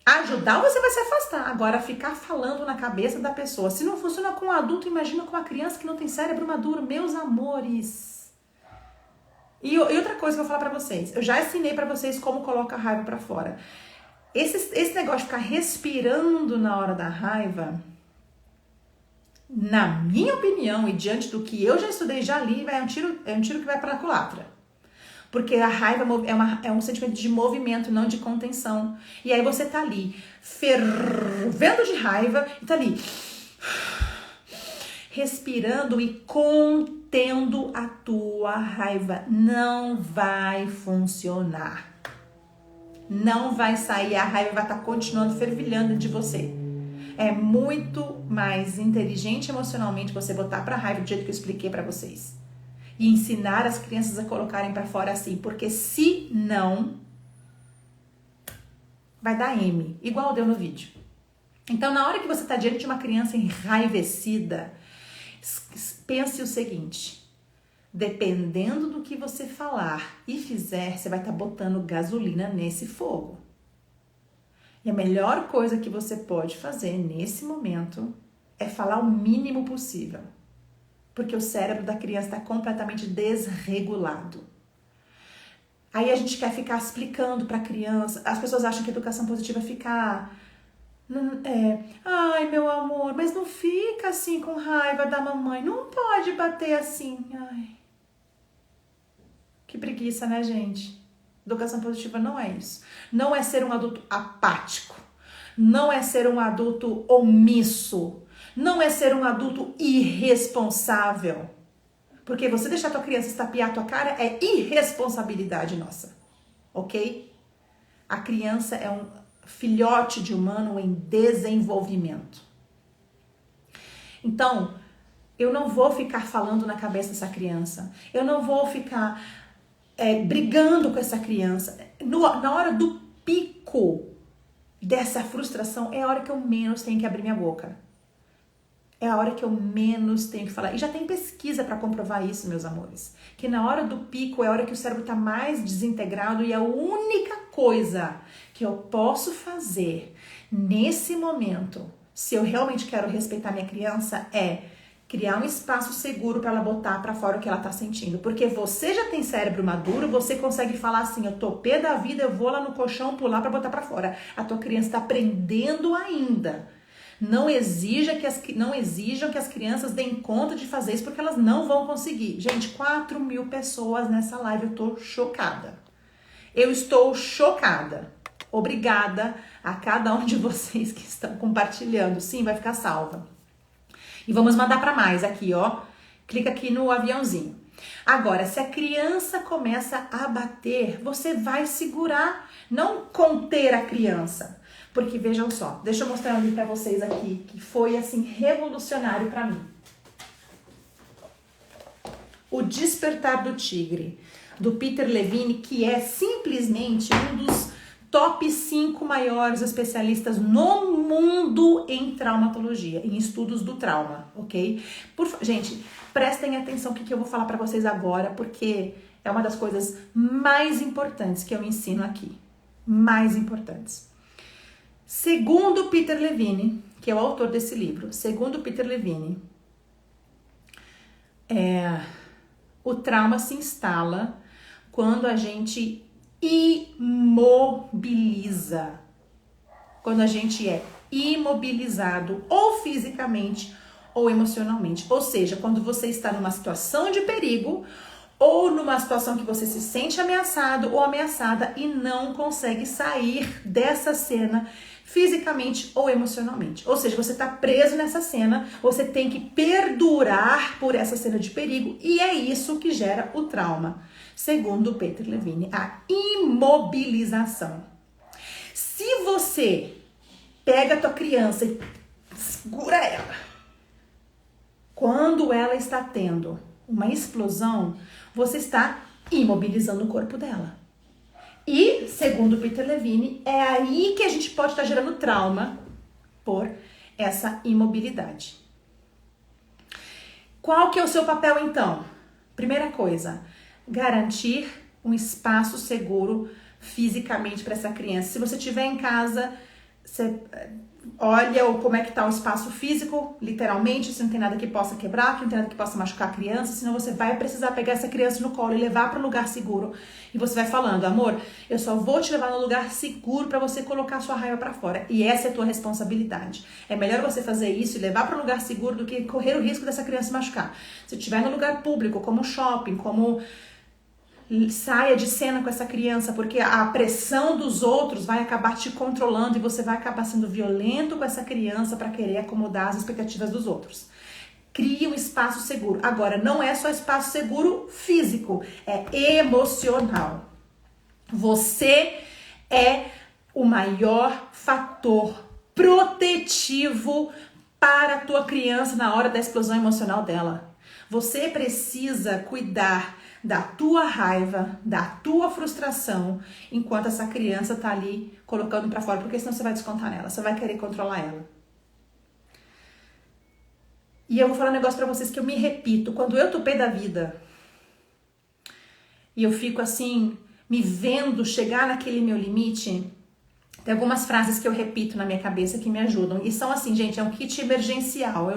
ajudar ou você vai se afastar. Agora, ficar falando na cabeça da pessoa. Se não funciona com um adulto, imagina com uma criança que não tem cérebro maduro. Meus amores. E outra coisa que eu vou falar pra vocês. Eu já ensinei pra vocês como coloca a raiva pra fora. Esse negócio de ficar respirando na hora da raiva, na minha opinião e diante do que eu já estudei, já li, é um tiro que vai pra culatra. Porque a raiva é um sentimento de movimento, não de contenção. E aí você tá ali, fervendo de raiva, e tá ali, respirando e contendo a tua raiva. Não vai funcionar. Não vai sair, a raiva vai estar continuando fervilhando de você. É muito mais inteligente emocionalmente você botar pra raiva do jeito que eu expliquei pra vocês. E ensinar as crianças a colocarem pra fora assim, porque se não, vai dar M, igual deu no vídeo. Então, na hora que você tá diante de uma criança enraivecida, pense o seguinte, dependendo do que você falar e fizer, você vai estar botando gasolina nesse fogo. E a melhor coisa que você pode fazer nesse momento é falar o mínimo possível. Porque o cérebro da criança está completamente desregulado. Aí a gente quer ficar explicando para a criança. As pessoas acham que a educação positiva é ficar... ai, meu amor, mas não fica assim com raiva da mamãe. Não pode bater assim. Ai, que preguiça, né, gente? Educação positiva não é isso. Não é ser um adulto apático. Não é ser um adulto omisso. Não é ser um adulto irresponsável. Porque você deixar tua criança estapear a tua cara é irresponsabilidade nossa. Ok? A criança é um filhote de humano em desenvolvimento. Então, eu não vou ficar falando na cabeça dessa criança. Eu não vou ficar brigando com essa criança. Na hora do pico dessa frustração, é a hora que eu menos tenho que abrir minha boca. É a hora que eu menos tenho que falar. E já tem pesquisa para comprovar isso, meus amores. Que na hora do pico é a hora que o cérebro está mais desintegrado e a única coisa que eu posso fazer nesse momento, se eu realmente quero respeitar minha criança, é criar um espaço seguro para ela botar para fora o que ela tá sentindo. Porque você já tem cérebro maduro, você consegue falar assim, eu tô pé da vida, eu vou lá no colchão pular para botar para fora. A tua criança está aprendendo ainda. Não exijam que as crianças deem conta de fazer isso, porque elas não vão conseguir. Gente, 4.000 pessoas nessa live, eu tô chocada. Eu estou chocada. Obrigada a cada um de vocês que estão compartilhando. Sim, vai ficar salva. E vamos mandar para mais aqui, ó. Clica aqui no aviãozinho. Agora, se a criança começa a bater, você vai segurar, não conter a criança. Porque vejam só, deixa eu mostrar ali pra vocês aqui, que foi assim revolucionário pra mim. O Despertar do Tigre, do Peter Levine, que é simplesmente um dos top 5 maiores especialistas no mundo em traumatologia, em estudos do trauma, ok? Gente, prestem atenção no que eu vou falar pra vocês agora, porque é uma das coisas mais importantes que eu ensino aqui. Mais importantes. Segundo Peter Levine, que é o autor desse livro, segundo Peter Levine, o trauma se instala quando a gente imobiliza. Quando a gente é imobilizado ou fisicamente ou emocionalmente. Ou seja, quando você está numa situação de perigo ou numa situação que você se sente ameaçado ou ameaçada e não consegue sair dessa cena fisicamente ou emocionalmente. Ou seja, você está preso nessa cena, você tem que perdurar por essa cena de perigo e é isso que gera o trauma. Segundo Peter Levine, a imobilização. Se você pega a tua criança e segura ela, quando ela está tendo uma explosão, você está imobilizando o corpo dela. E, segundo Peter Levine, é aí que a gente pode estar gerando trauma por essa imobilidade. Qual que é o seu papel, então? Primeira coisa, garantir um espaço seguro fisicamente para essa criança. Se você estiver em casa, você olha como é que está o espaço físico, literalmente, se não tem nada que possa quebrar, que não tem nada que possa machucar a criança, senão você vai precisar pegar essa criança no colo e levar para um lugar seguro. E você vai falando, amor, eu só vou te levar no lugar seguro para você colocar a sua raiva para fora. E essa é a tua responsabilidade. É melhor você fazer isso e levar para um lugar seguro do que correr o risco dessa criança se machucar. Se estiver no lugar público, como shopping, como... saia de cena com essa criança, porque a pressão dos outros vai acabar te controlando e você vai acabar sendo violento com essa criança para querer acomodar as expectativas dos outros. Crie um espaço seguro. Agora, não é só espaço seguro físico, é emocional. Você é o maior fator protetivo para a tua criança na hora da explosão emocional dela. Você precisa cuidar da tua raiva, da tua frustração, enquanto essa criança tá ali colocando pra fora, porque senão você vai descontar nela, você vai querer controlar ela. E eu vou falar um negócio pra vocês que eu me repito, quando eu tô pé da vida, e eu fico assim, me vendo chegar naquele meu limite, tem algumas frases que eu repito na minha cabeça que me ajudam. E são assim, gente, é um kit emergencial.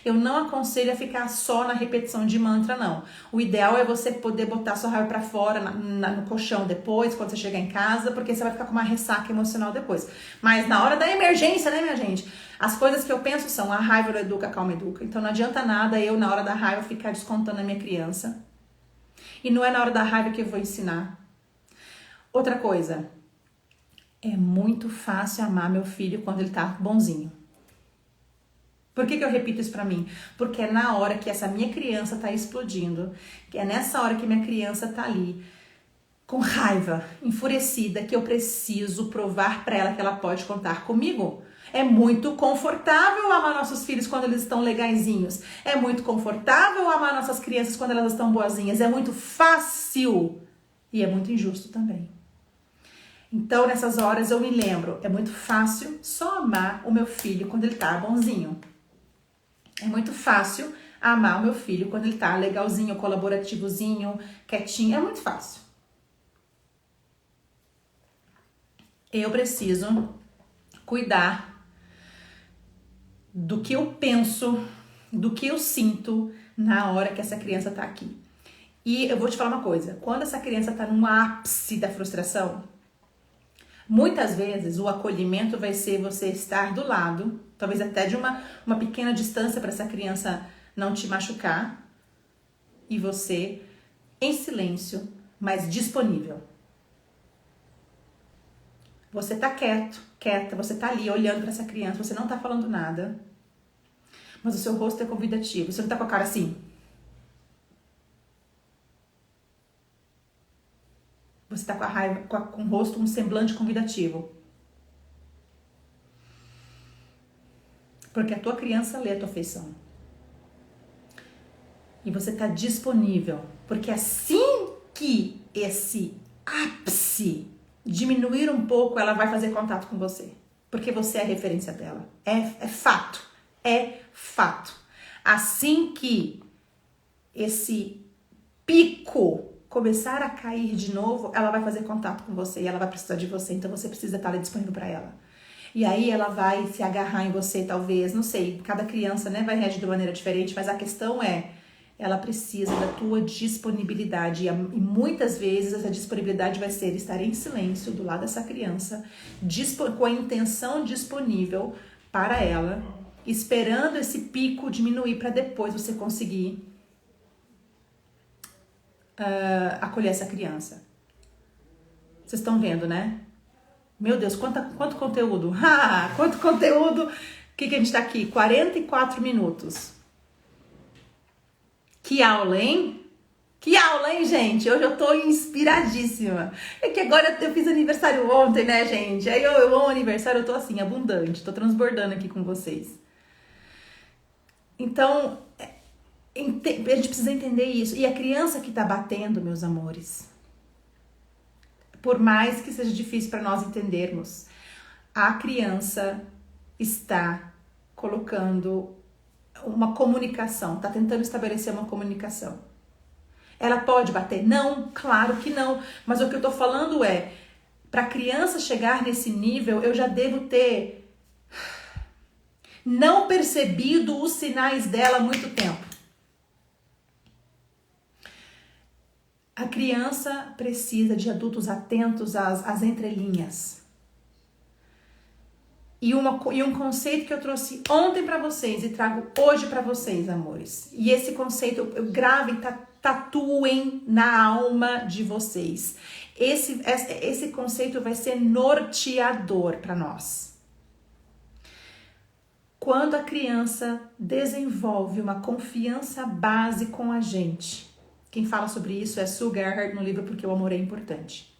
Eu não aconselho a ficar só na repetição de mantra, não. O ideal é você poder botar sua raiva pra fora no colchão depois, quando você chegar em casa, porque você vai ficar com uma ressaca emocional depois. Mas na hora da emergência, né, minha gente? As coisas que eu penso são: a raiva não educa, a calma educa. Então não adianta nada eu, na hora da raiva, ficar descontando a minha criança. E não é na hora da raiva que eu vou ensinar. Outra coisa... é muito fácil amar meu filho quando ele tá bonzinho. Por que eu repito isso pra mim? Porque é na hora que essa minha criança tá explodindo, que é nessa hora que minha criança tá ali, com raiva, enfurecida, que eu preciso provar pra ela que ela pode contar comigo. É muito confortável amar nossos filhos quando eles estão legaizinhos. É muito confortável amar nossas crianças quando elas estão boazinhas. É muito fácil. E é muito injusto também. Então, nessas horas eu me lembro, é muito fácil só amar o meu filho quando ele tá bonzinho. É muito fácil amar o meu filho quando ele tá legalzinho, colaborativozinho, quietinho. É muito fácil. Eu preciso cuidar do que eu penso, do que eu sinto na hora que essa criança tá aqui. E eu vou te falar uma coisa, quando essa criança tá no ápice da frustração, muitas vezes o acolhimento vai ser você estar do lado, talvez até de uma pequena distância para essa criança não te machucar, e você em silêncio, mas disponível. Você tá quieta, você tá ali olhando para essa criança, você não tá falando nada, mas o seu rosto é convidativo, você não tá com a cara assim. Você tá com a raiva, com o rosto, um semblante convidativo. Porque a tua criança lê a tua feição. E você tá disponível. Porque assim que esse ápice diminuir um pouco, ela vai fazer contato com você. Porque você é a referência dela. É fato. É fato. Assim que esse pico começar a cair de novo, ela vai fazer contato com você e ela vai precisar de você, então você precisa estar ali disponível para ela. E aí ela vai se agarrar em você, talvez, não sei, cada criança, né, vai reagir de maneira diferente, mas a questão é ela precisa da tua disponibilidade. E muitas vezes essa disponibilidade vai ser estar em silêncio do lado dessa criança, com a intenção disponível para ela, esperando esse pico diminuir para depois você conseguir acolher essa criança. Vocês estão vendo, né? Meu Deus, quanto conteúdo! Quanto conteúdo! O que a gente tá aqui? 44 minutos. Que aula, hein? Que aula, hein, gente? Hoje eu tô inspiradíssima. É que agora eu fiz aniversário ontem, né, gente? Aí eu amo aniversário, eu tô assim, abundante. Tô transbordando aqui com vocês. Então, a gente precisa entender isso. E a criança que tá batendo, meus amores, por mais que seja difícil para nós entendermos, a criança está colocando uma comunicação, está tentando estabelecer uma comunicação. Ela pode bater? Não, claro que não. Mas o que eu tô falando é, para a criança chegar nesse nível, eu já devo ter não percebido os sinais dela há muito tempo. A criança precisa de adultos atentos às entrelinhas. E um conceito que eu trouxe ontem para vocês e trago hoje para vocês, amores. E esse conceito, gravem, tatuem na alma de vocês. Esse conceito vai ser norteador para nós. Quando a criança desenvolve uma confiança base com a gente, quem fala sobre isso é Sue Gerhardt no livro Porque o Amor é Importante.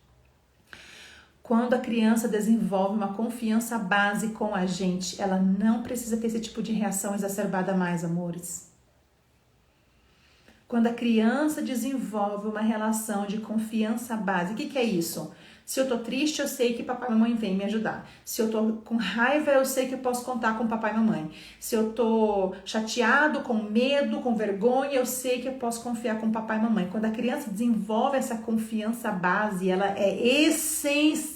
Quando a criança desenvolve uma confiança base com a gente, ela não precisa ter esse tipo de reação exacerbada mais, amores. Quando a criança desenvolve uma relação de confiança base, o que é isso? Se eu tô triste, eu sei que papai e mamãe vêm me ajudar. Se eu tô com raiva, eu sei que eu posso contar com papai e mamãe. Se eu tô chateado, com medo, com vergonha, eu sei que eu posso confiar com papai e mamãe. Quando a criança desenvolve essa confiança base, ela é essencial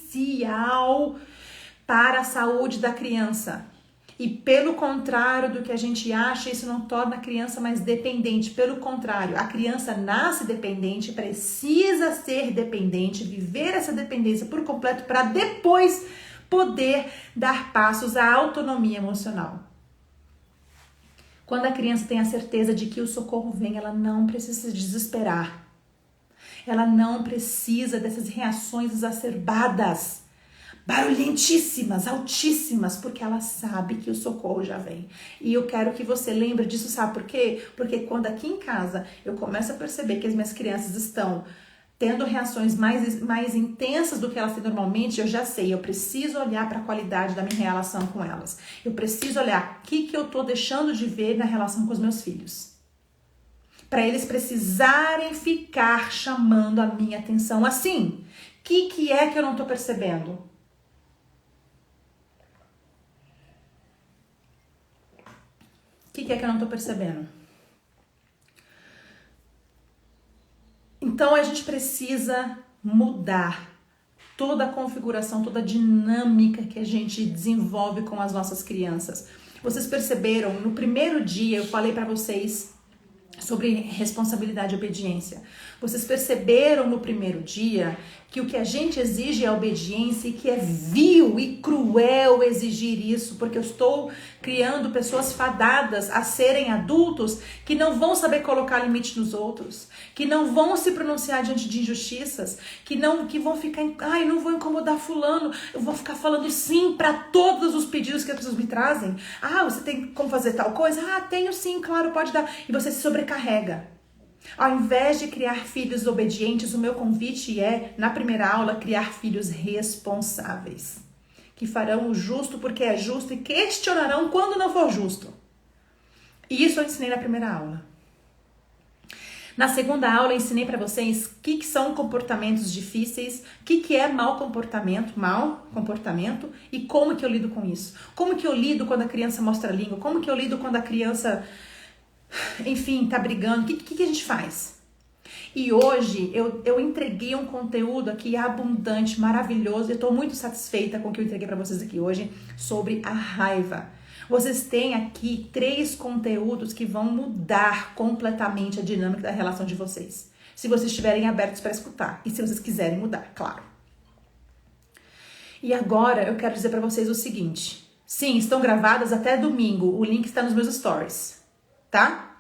para a saúde da criança. E pelo contrário do que a gente acha, isso não torna a criança mais dependente. Pelo contrário, a criança nasce dependente, precisa ser dependente, viver essa dependência por completo para depois poder dar passos à autonomia emocional. Quando a criança tem a certeza de que o socorro vem, ela não precisa se desesperar. Ela não precisa dessas reações exacerbadas, barulhentíssimas, altíssimas, porque ela sabe que o socorro já vem. E eu quero que você lembre disso, sabe por quê? Porque quando aqui em casa eu começo a perceber que as minhas crianças estão tendo reações mais intensas do que elas têm normalmente, eu já sei, eu preciso olhar para a qualidade da minha relação com elas. Eu preciso olhar o que eu tô deixando de ver na relação com os meus filhos. Para eles precisarem ficar chamando a minha atenção assim. O que é que eu não tô percebendo? O que é que eu não tô percebendo? Então a gente precisa mudar toda a configuração, toda a dinâmica que a gente desenvolve com as nossas crianças. Vocês perceberam, no primeiro dia eu falei para vocês sobre responsabilidade e obediência. Vocês perceberam no primeiro dia que o que a gente exige é obediência e que é vil e cruel exigir isso, porque eu estou criando pessoas fadadas a serem adultos que não vão saber colocar limite nos outros, que não vão se pronunciar diante de injustiças, que vão ficar, não vou incomodar fulano, eu vou ficar falando sim para todos os pedidos que as pessoas me trazem. Você tem como fazer tal coisa? Tenho sim, claro, pode dar. E você se sobrecarrega. Ao invés de criar filhos obedientes, o meu convite é, na primeira aula, criar filhos responsáveis, que farão o justo porque é justo e questionarão quando não for justo. E isso eu ensinei na primeira aula. Na segunda aula eu ensinei para vocês o que são comportamentos difíceis, o que é mau comportamento e como que eu lido com isso. Como que eu lido quando a criança mostra a língua, como que eu lido quando a criança, enfim, tá brigando, o que a gente faz? E hoje eu entreguei um conteúdo aqui abundante, maravilhoso, eu tô muito satisfeita com o que eu entreguei para vocês aqui hoje sobre a raiva. Vocês têm aqui 3 conteúdos que vão mudar completamente a dinâmica da relação de vocês. Se vocês estiverem abertos para escutar e se vocês quiserem mudar, claro. E agora eu quero dizer para vocês o seguinte. Sim, estão gravadas até domingo. O link está nos meus stories, tá?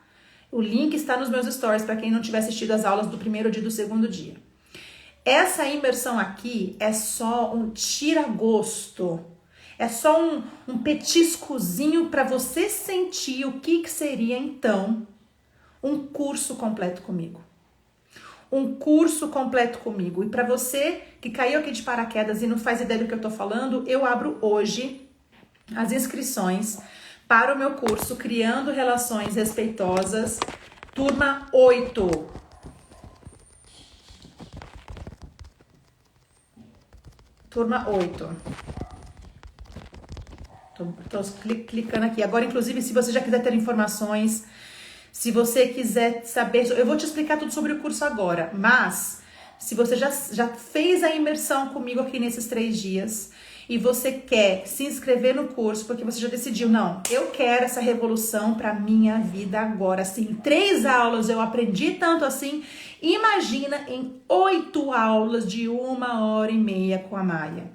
O link está nos meus stories para quem não tiver assistido as aulas do primeiro dia e do segundo dia. Essa imersão aqui é só um tira-gosto. É só um petiscozinho para você sentir o que seria então um curso completo comigo. Um curso completo comigo. E para você que caiu aqui de paraquedas e não faz ideia do que eu tô falando, eu abro hoje as inscrições para o meu curso Criando Relações Respeitosas, turma 8. Turma 8. Tô clicando aqui. Agora, inclusive, se você já quiser ter informações, se você quiser saber, eu vou te explicar tudo sobre o curso agora, mas se você já fez a imersão comigo aqui nesses 3 dias e você quer se inscrever no curso porque você já decidiu, não, eu quero essa revolução para minha vida agora, assim, 3 aulas eu aprendi tanto assim, imagina em 8 aulas de 1h30 com a Maia.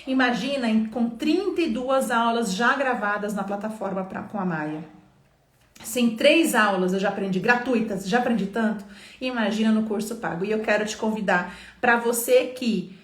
Imagina com 32 aulas já gravadas na plataforma com a Maia. Se em 3 aulas eu já aprendi gratuitas, já aprendi tanto, imagina no curso pago. E eu quero te convidar para você que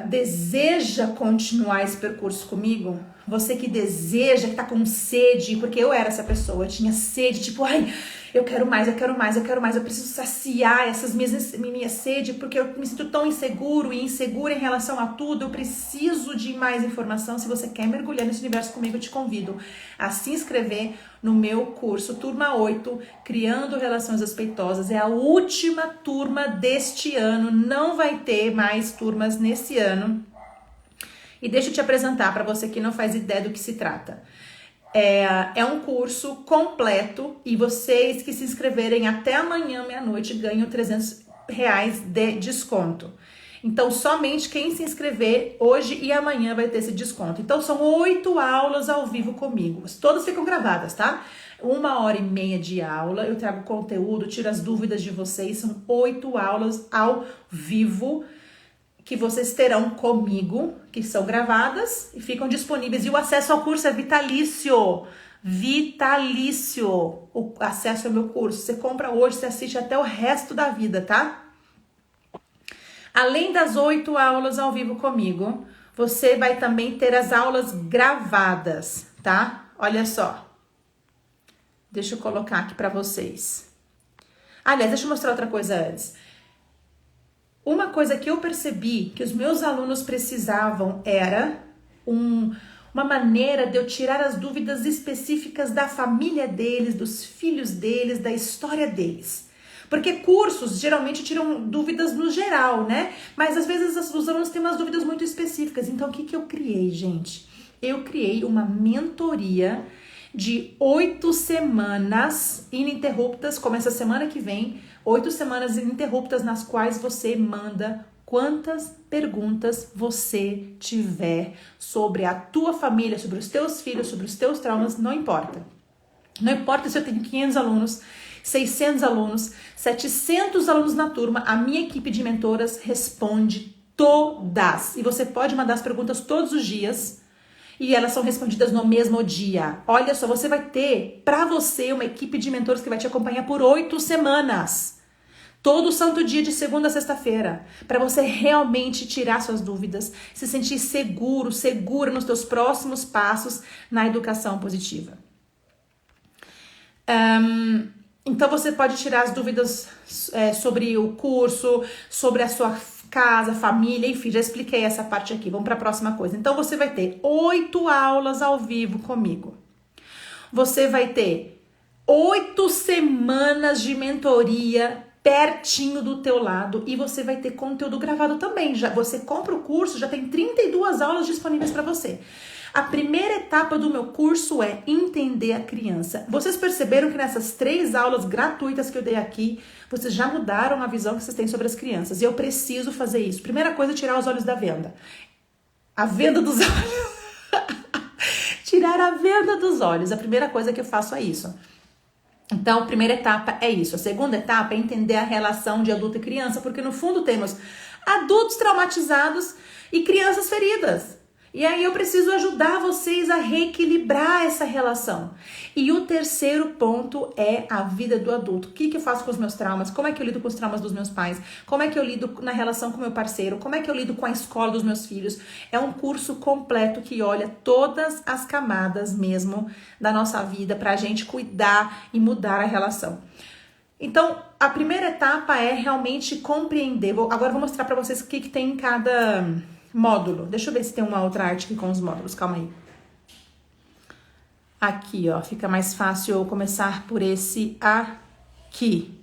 deseja continuar esse percurso comigo, você que deseja, que tá com sede, porque eu era essa pessoa, eu tinha sede, tipo, ai, eu quero mais, eu quero mais, eu quero mais, eu preciso saciar essas minha sede, porque eu me sinto tão inseguro e insegura em relação a tudo, eu preciso de mais informação. Se você quer mergulhar nesse universo comigo, eu te convido a se inscrever no meu curso, turma 8, Criando Relações Respeitosas. É a última turma deste ano, não vai ter mais turmas nesse ano. E deixa eu te apresentar para você que não faz ideia do que se trata. É um curso completo e vocês que se inscreverem até amanhã, meia-noite, ganham R$300 de desconto. Então, somente quem se inscrever hoje e amanhã vai ter esse desconto. Então, são 8 aulas ao vivo comigo. Todas ficam gravadas, tá? 1h30 de aula, eu trago conteúdo, tiro as dúvidas de vocês. São 8 aulas ao vivo que vocês terão comigo, que são gravadas e ficam disponíveis. E o acesso ao curso é vitalício. Vitalício. O acesso ao meu curso. Você compra hoje, você assiste até o resto da vida, tá? Além das 8 aulas ao vivo comigo, você vai também ter as aulas gravadas, tá? Olha só. Deixa eu colocar aqui pra vocês. Aliás, deixa eu mostrar outra coisa antes. Uma coisa que eu percebi que os meus alunos precisavam era uma maneira de eu tirar as dúvidas específicas da família deles, dos filhos deles, da história deles. Porque cursos geralmente tiram dúvidas no geral, né? Mas às vezes os alunos têm umas dúvidas muito específicas. Então o que eu criei, gente? Eu criei uma mentoria de 8 semanas ininterruptas, começa a semana que vem, 8 semanas ininterruptas nas quais você manda quantas perguntas você tiver sobre a tua família, sobre os teus filhos, sobre os teus traumas, não importa. Não importa se eu tenho 500 alunos, 600 alunos, 700 alunos na turma, a minha equipe de mentoras responde todas. E você pode mandar as perguntas todos os dias e elas são respondidas no mesmo dia. Olha só, você vai ter para você uma equipe de mentores que vai te acompanhar por 8 semanas. Todo santo dia, de segunda a sexta-feira, para você realmente tirar suas dúvidas, se sentir seguro, segura nos teus próximos passos na educação positiva. Então você pode tirar as dúvidas sobre o curso, sobre a sua casa, família, enfim, já expliquei essa parte aqui. Vamos para a próxima coisa. Então você vai ter 8 aulas ao vivo comigo. Você vai ter 8 semanas de mentoria pertinho do teu lado e você vai ter conteúdo gravado também. Já você compra o curso, já tem 32 aulas disponíveis para você. A primeira etapa do meu curso é entender a criança. Vocês perceberam que nessas 3 aulas gratuitas que eu dei aqui, vocês já mudaram a visão que vocês têm sobre as crianças. E eu preciso fazer isso. Primeira coisa é tirar os olhos da venda. A venda dos olhos. tirar a venda dos olhos. A primeira coisa que eu faço é isso. Então, a primeira etapa é isso. A segunda etapa é entender a relação de adulto e criança, porque no fundo temos adultos traumatizados e crianças feridas. E aí eu preciso ajudar vocês a reequilibrar essa relação. E o terceiro ponto é a vida do adulto. O que eu faço com os meus traumas? Como é que eu lido com os traumas dos meus pais? Como é que eu lido na relação com o meu parceiro? Como é que eu lido com a escola dos meus filhos? É um curso completo que olha todas as camadas mesmo da nossa vida pra gente cuidar e mudar a relação. Então, a primeira etapa é realmente compreender. Agora vou mostrar pra vocês o que tem em cada módulo. Deixa eu ver se tem uma outra arte aqui com os módulos. Calma aí. Aqui, ó. Fica mais fácil eu começar por esse aqui.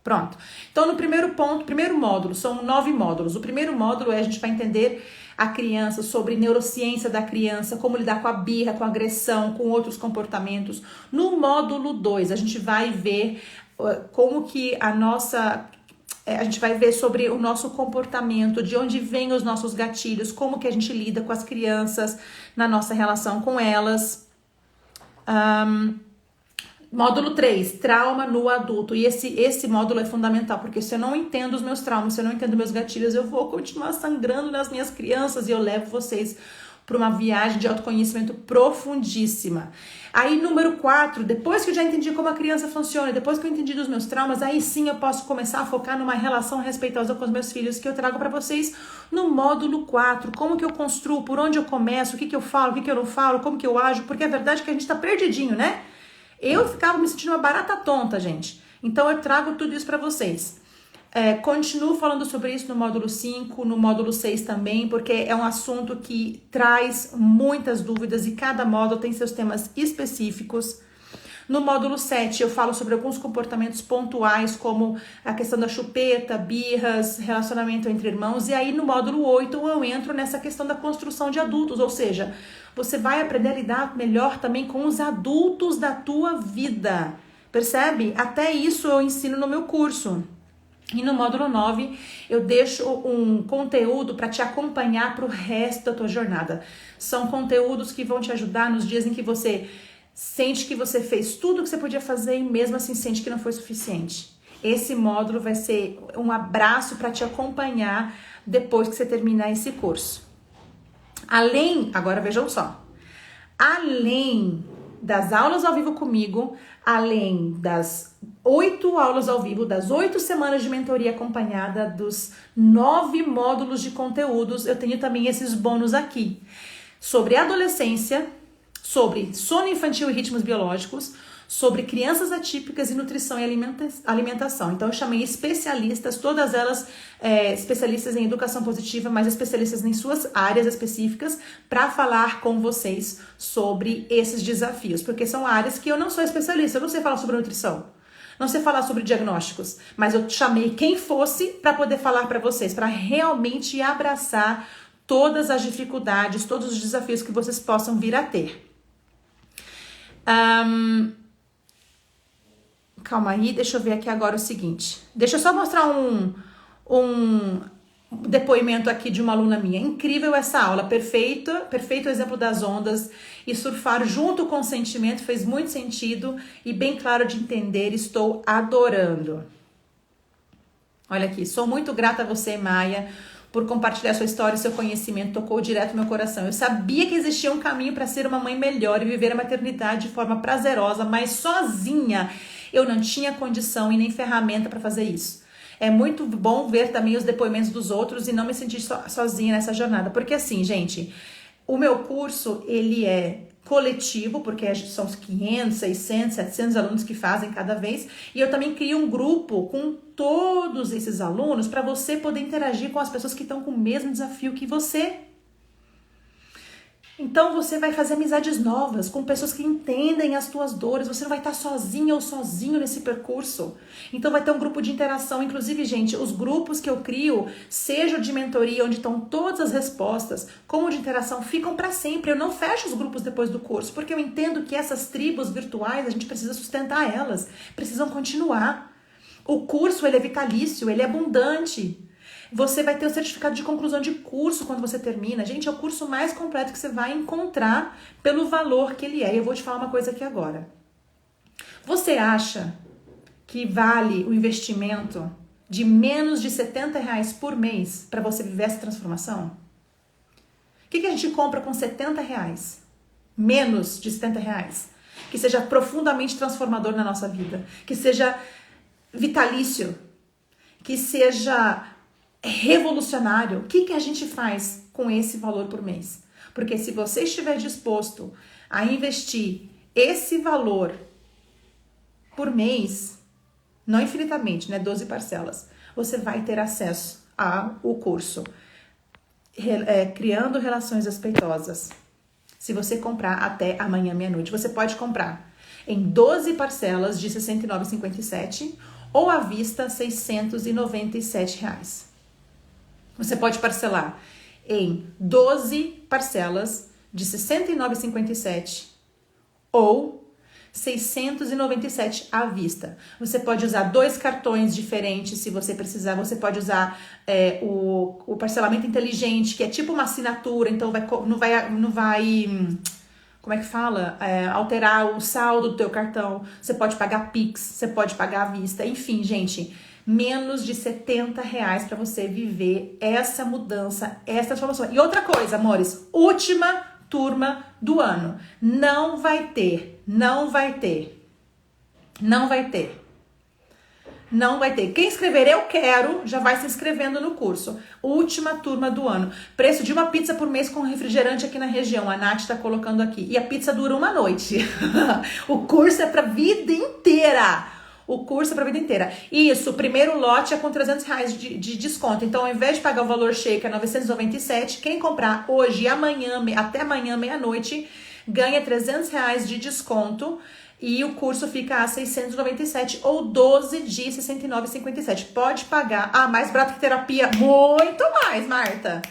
Pronto. Então, no primeiro ponto, primeiro módulo, são 9 módulos. O primeiro módulo a gente vai entender a criança, sobre neurociência da criança, como lidar com a birra, com a agressão, com outros comportamentos. No módulo 2, a gente vai ver como que a gente vai ver sobre o nosso comportamento, de onde vêm os nossos gatilhos, como que a gente lida com as crianças, na nossa relação com elas. Módulo 3, trauma no adulto. E esse módulo é fundamental, porque se eu não entendo os meus traumas, se eu não entendo meus gatilhos, eu vou continuar sangrando nas minhas crianças e eu levo vocês para uma viagem de autoconhecimento profundíssima. Aí, número 4, depois que eu já entendi como a criança funciona, depois que eu entendi dos meus traumas, aí sim eu posso começar a focar numa relação respeitosa com os meus filhos, que eu trago para vocês no módulo 4. Como que eu construo, por onde eu começo, o que eu falo, o que eu não falo, como que eu ajo, porque é verdade que a gente tá perdidinho, né? Eu ficava me sentindo uma barata tonta, gente. Então, eu trago tudo isso para vocês. Continuo falando sobre isso no módulo 5, no módulo 6 também, porque é um assunto que traz muitas dúvidas e cada módulo tem seus temas específicos. No módulo 7 eu falo sobre alguns comportamentos pontuais, como a questão da chupeta, birras, relacionamento entre irmãos. E aí no módulo 8 eu entro nessa questão da construção de adultos, ou seja, você vai aprender a lidar melhor também com os adultos da tua vida. Percebe? Até isso eu ensino no meu curso. E no módulo 9, eu deixo um conteúdo para te acompanhar para o resto da tua jornada. São conteúdos que vão te ajudar nos dias em que você sente que você fez tudo o que você podia fazer e mesmo assim sente que não foi suficiente. Esse módulo vai ser um abraço para te acompanhar depois que você terminar esse curso. Agora vejam só, além das aulas ao vivo comigo, além das 8 aulas ao vivo, das 8 semanas de mentoria acompanhada, dos 9 módulos de conteúdos, eu tenho também esses bônus aqui. Sobre adolescência, sobre sono infantil e ritmos biológicos, sobre crianças atípicas e nutrição e alimentação. Então eu chamei especialistas, todas elas especialistas em educação positiva, mas especialistas em suas áreas específicas, para falar com vocês sobre esses desafios, porque são áreas que eu não sou especialista, eu não sei falar sobre nutrição, não sei falar sobre diagnósticos, mas eu chamei quem fosse para poder falar para vocês, para realmente abraçar todas as dificuldades, todos os desafios que vocês possam vir a ter. Calma aí, deixa eu ver aqui agora o seguinte. Deixa eu só mostrar um depoimento aqui de uma aluna minha. Incrível essa aula, perfeito exemplo das ondas e surfar junto com o sentimento fez muito sentido e bem claro de entender, estou adorando. Olha aqui, sou muito grata a você, Maia, por compartilhar sua história e seu conhecimento, tocou direto no meu coração. Eu sabia que existia um caminho para ser uma mãe melhor e viver a maternidade de forma prazerosa, mas sozinha eu não tinha condição e nem ferramenta para fazer isso. É muito bom ver também os depoimentos dos outros e não me sentir sozinha nessa jornada. Porque assim, gente, o meu curso, ele é coletivo, porque são os 500, 600, 700 alunos que fazem cada vez. E eu também crio um grupo com todos esses alunos para você poder interagir com as pessoas que estão com o mesmo desafio que você. Então você vai fazer amizades novas com pessoas que entendem as tuas dores. Você não vai estar sozinha ou sozinho nesse percurso. Então vai ter um grupo de interação. Inclusive, gente, os grupos que eu crio, seja de mentoria, onde estão todas as respostas, como de interação, ficam para sempre. Eu não fecho os grupos depois do curso, porque eu entendo que essas tribos virtuais, a gente precisa sustentar elas. Precisam continuar. O curso, ele é vitalício, ele é abundante. Você vai ter o certificado de conclusão de curso quando você termina. Gente, é o curso mais completo que você vai encontrar pelo valor que ele é. E eu vou te falar uma coisa aqui agora. Você acha que vale o investimento de menos de R$70 por mês para você viver essa transformação? O que a gente compra com R$70? Menos de R$70? Que seja profundamente transformador na nossa vida. Que seja vitalício. Que seja revolucionário. O que a gente faz com esse valor por mês? Porque se você estiver disposto a investir esse valor por mês, não infinitamente, né? 12 parcelas, você vai ter acesso ao curso Criando Relações Respeitosas. Se você comprar até amanhã meia-noite, você pode comprar em 12 parcelas de R$ 69,57 ou à vista R$ 697. Você pode parcelar em 12 parcelas de R$ 69,57 ou 697 à vista. Você pode usar 2 cartões diferentes se você precisar. Você pode usar o parcelamento inteligente, que é tipo uma assinatura, então não vai como é que fala? Alterar o saldo do teu cartão. Você pode pagar Pix, você pode pagar à vista. Enfim, gente, menos de R$70 para você viver essa mudança, essa transformação. E outra coisa, amores, última turma do ano. Não vai ter. Quem escrever eu quero, já vai se inscrevendo no curso. Última turma do ano. Preço de uma pizza por mês com refrigerante aqui na região. A Nath tá colocando aqui. E a pizza dura uma noite. O curso é pra vida inteira. Isso, o primeiro lote é com R$300 de desconto. Então, ao invés de pagar o valor cheio, que é 997, quem comprar hoje e amanhã, até amanhã, meia-noite, ganha R$300 de desconto. E o curso fica a 697 ou 12 de 69,57. Pode pagar. Mais barato que terapia? Muito mais, Marta.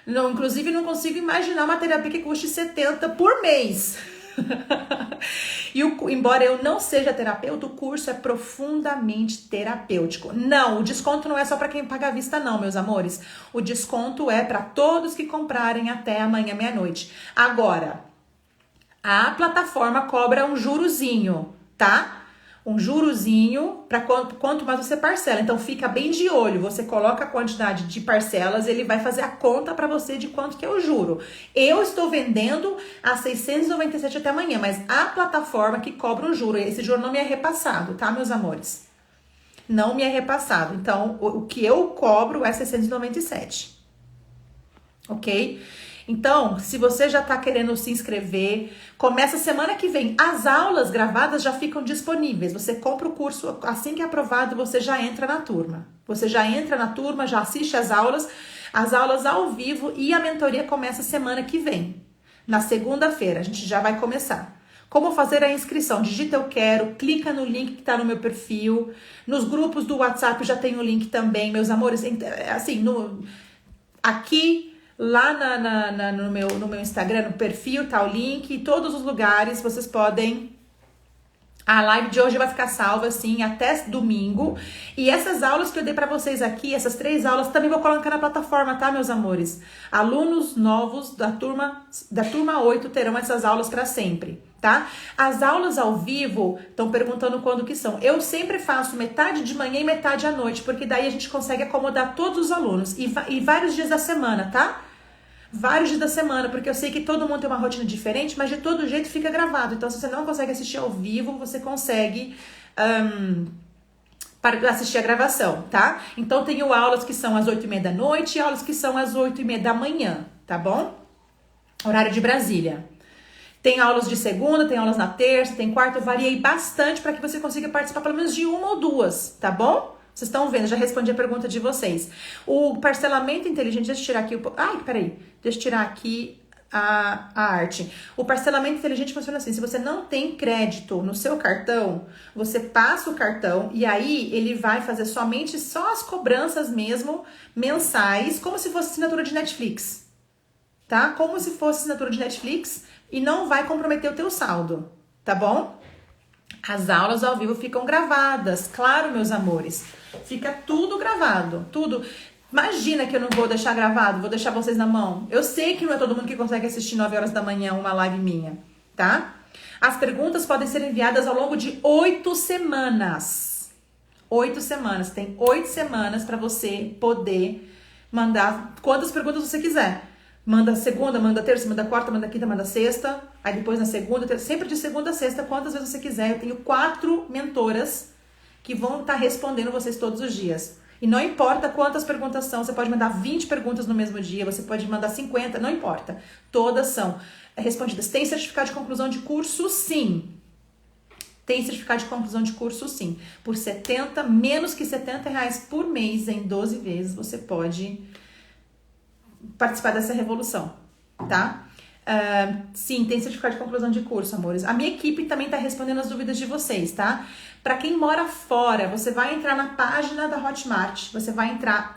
Não, inclusive, não consigo imaginar uma terapia que custe 70 por mês. Embora eu não seja terapeuta, o curso é profundamente terapêutico. Não, o desconto não é só para quem paga à vista, não, meus amores. O desconto é para todos que comprarem até amanhã meia-noite. Agora, a plataforma cobra um jurozinho, tá? Um jurozinho para quanto mais você parcela. Então fica bem de olho. Você coloca a quantidade de parcelas, ele vai fazer a conta para você de quanto que é o juro. Eu estou vendendo a 697 até amanhã, mas a plataforma que cobra um juro, esse juro não me é repassado, tá, meus amores? Não me é repassado. Então, o que eu cobro é 697. Ok? Então, se você já está querendo se inscrever, começa semana que vem. As aulas gravadas já ficam disponíveis. Você compra o curso, assim que é aprovado, você já entra na turma. Já assiste as aulas ao vivo e a mentoria começa semana que vem. Na segunda-feira, a gente já vai começar. Como fazer a inscrição? Digita eu quero, clica no link que está no meu perfil. Nos grupos do WhatsApp já tem o link também, meus amores. Assim, aqui... Lá no meu Instagram, no perfil, tá o link. Em todos os lugares vocês podem... A live de hoje vai ficar salva, assim, até domingo. E essas aulas que eu dei pra vocês aqui, essas 3 aulas, também vou colocar na plataforma, tá, meus amores? Alunos novos da turma 8 terão essas aulas pra sempre, tá? As aulas ao vivo, estão perguntando quando que são. Eu sempre faço metade de manhã e metade à noite, porque daí a gente consegue acomodar todos os alunos. E vários dias da semana, tá? Vários dias da semana, porque eu sei que todo mundo tem uma rotina diferente, mas de todo jeito fica gravado. Então, se você não consegue assistir ao vivo, você consegue para assistir a gravação, tá? Então, tenho aulas que são às 8h30 da noite e aulas que são às 8h30 da manhã, tá bom? Horário de Brasília. Tem aulas de segunda, tem aulas na terça, tem quarta. Eu variei bastante para que você consiga participar pelo menos de uma ou duas, tá bom? Vocês estão vendo, já respondi a pergunta de vocês. O parcelamento inteligente, deixa eu tirar aqui... Deixa eu tirar aqui a arte. O parcelamento inteligente funciona assim, se você não tem crédito no seu cartão, você passa o cartão e aí ele vai fazer somente só as cobranças mesmo, mensais, como se fosse assinatura de Netflix, tá? Como se fosse assinatura de Netflix e não vai comprometer o teu saldo, tá bom? As aulas ao vivo ficam gravadas, claro, meus amores. Fica tudo gravado, tudo. Imagina que eu não vou deixar gravado, vou deixar vocês na mão. Eu sei que não é todo mundo que consegue assistir 9 horas da manhã uma live minha, tá? As perguntas podem ser enviadas ao longo de 8 semanas. 8 semanas. Tem 8 semanas para você poder mandar quantas perguntas você quiser. Manda segunda, manda terça, manda quarta, manda quinta, manda sexta. Aí depois na segunda, terça, sempre de segunda a sexta, quantas vezes você quiser. Eu tenho 4 mentoras que vão estar respondendo vocês todos os dias. E não importa quantas perguntas são, você pode mandar 20 perguntas no mesmo dia, você pode mandar 50, não importa. Todas são respondidas. Tem certificado de conclusão de curso? Sim. Tem certificado de conclusão de curso? Sim. Por menos que R$70 por mês, em 12 vezes, você pode participar dessa revolução, tá? Sim, tem certificado de conclusão de curso, amores. A minha equipe também tá respondendo as dúvidas de vocês, tá? Pra quem mora fora, você vai entrar na página da Hotmart, você vai entrar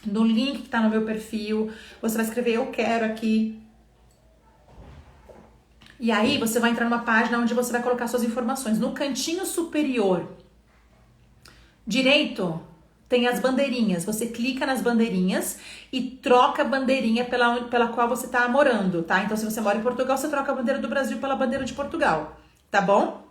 no link que tá no meu perfil, você vai escrever eu quero aqui. E aí você vai entrar numa página onde você vai colocar suas informações. No cantinho superior direito tem as bandeirinhas. Você clica nas bandeirinhas e troca a bandeirinha pela qual você tá morando, tá? Então se você mora em Portugal, você troca a bandeira do Brasil pela bandeira de Portugal, tá bom?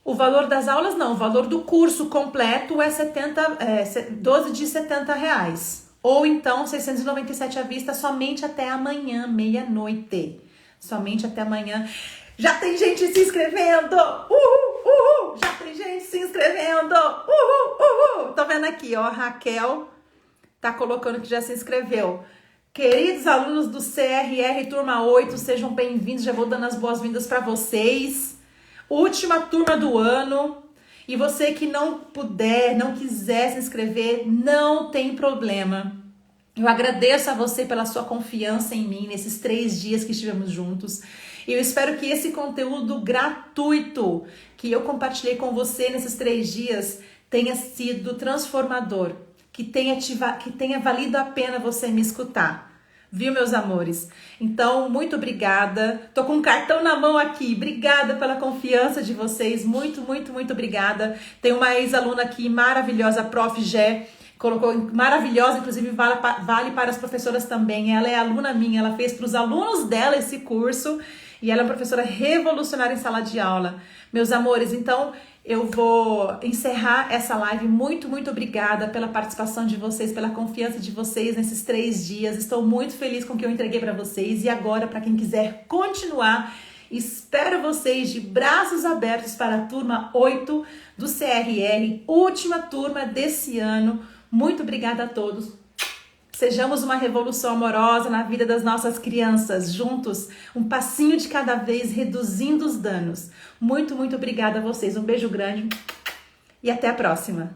O valor das aulas não, o valor do curso completo é 12 de R$70. Ou então 697 à vista somente até amanhã, meia-noite. Somente até amanhã. Já tem gente se inscrevendo! Uhul! Já tem gente se inscrevendo! Uhul! Tô vendo aqui, ó, a Raquel tá colocando que já se inscreveu. Queridos alunos do CRR Turma 8, sejam bem-vindos. Já vou dando as boas-vindas para vocês. Última turma do ano. E você que não puder, não quiser se inscrever, não tem problema. Eu agradeço a você pela sua confiança em mim nesses 3 dias que estivemos juntos. E eu espero que esse conteúdo gratuito que eu compartilhei com você nesses 3 dias tenha sido transformador, que tenha valido a pena você me escutar. Viu, meus amores? Então, muito obrigada. Tô com um cartão na mão aqui. Obrigada pela confiança de vocês. Muito, muito, muito obrigada. Tem uma ex-aluna aqui maravilhosa, Prof. Gé. Colocou maravilhosa, inclusive vale para as professoras também. Ela é aluna minha, ela fez para os alunos dela esse curso e ela é uma professora revolucionária em sala de aula. Meus amores, então eu vou encerrar essa live. Muito, muito obrigada pela participação de vocês, pela confiança de vocês nesses 3 dias. Estou muito feliz com o que eu entreguei para vocês. E agora, para quem quiser continuar, espero vocês de braços abertos para a turma 8 do CRR, última turma desse ano. Muito obrigada a todos. Sejamos uma revolução amorosa na vida das nossas crianças, juntos, um passinho de cada vez, reduzindo os danos. Muito, muito obrigada a vocês. Um beijo grande e até a próxima.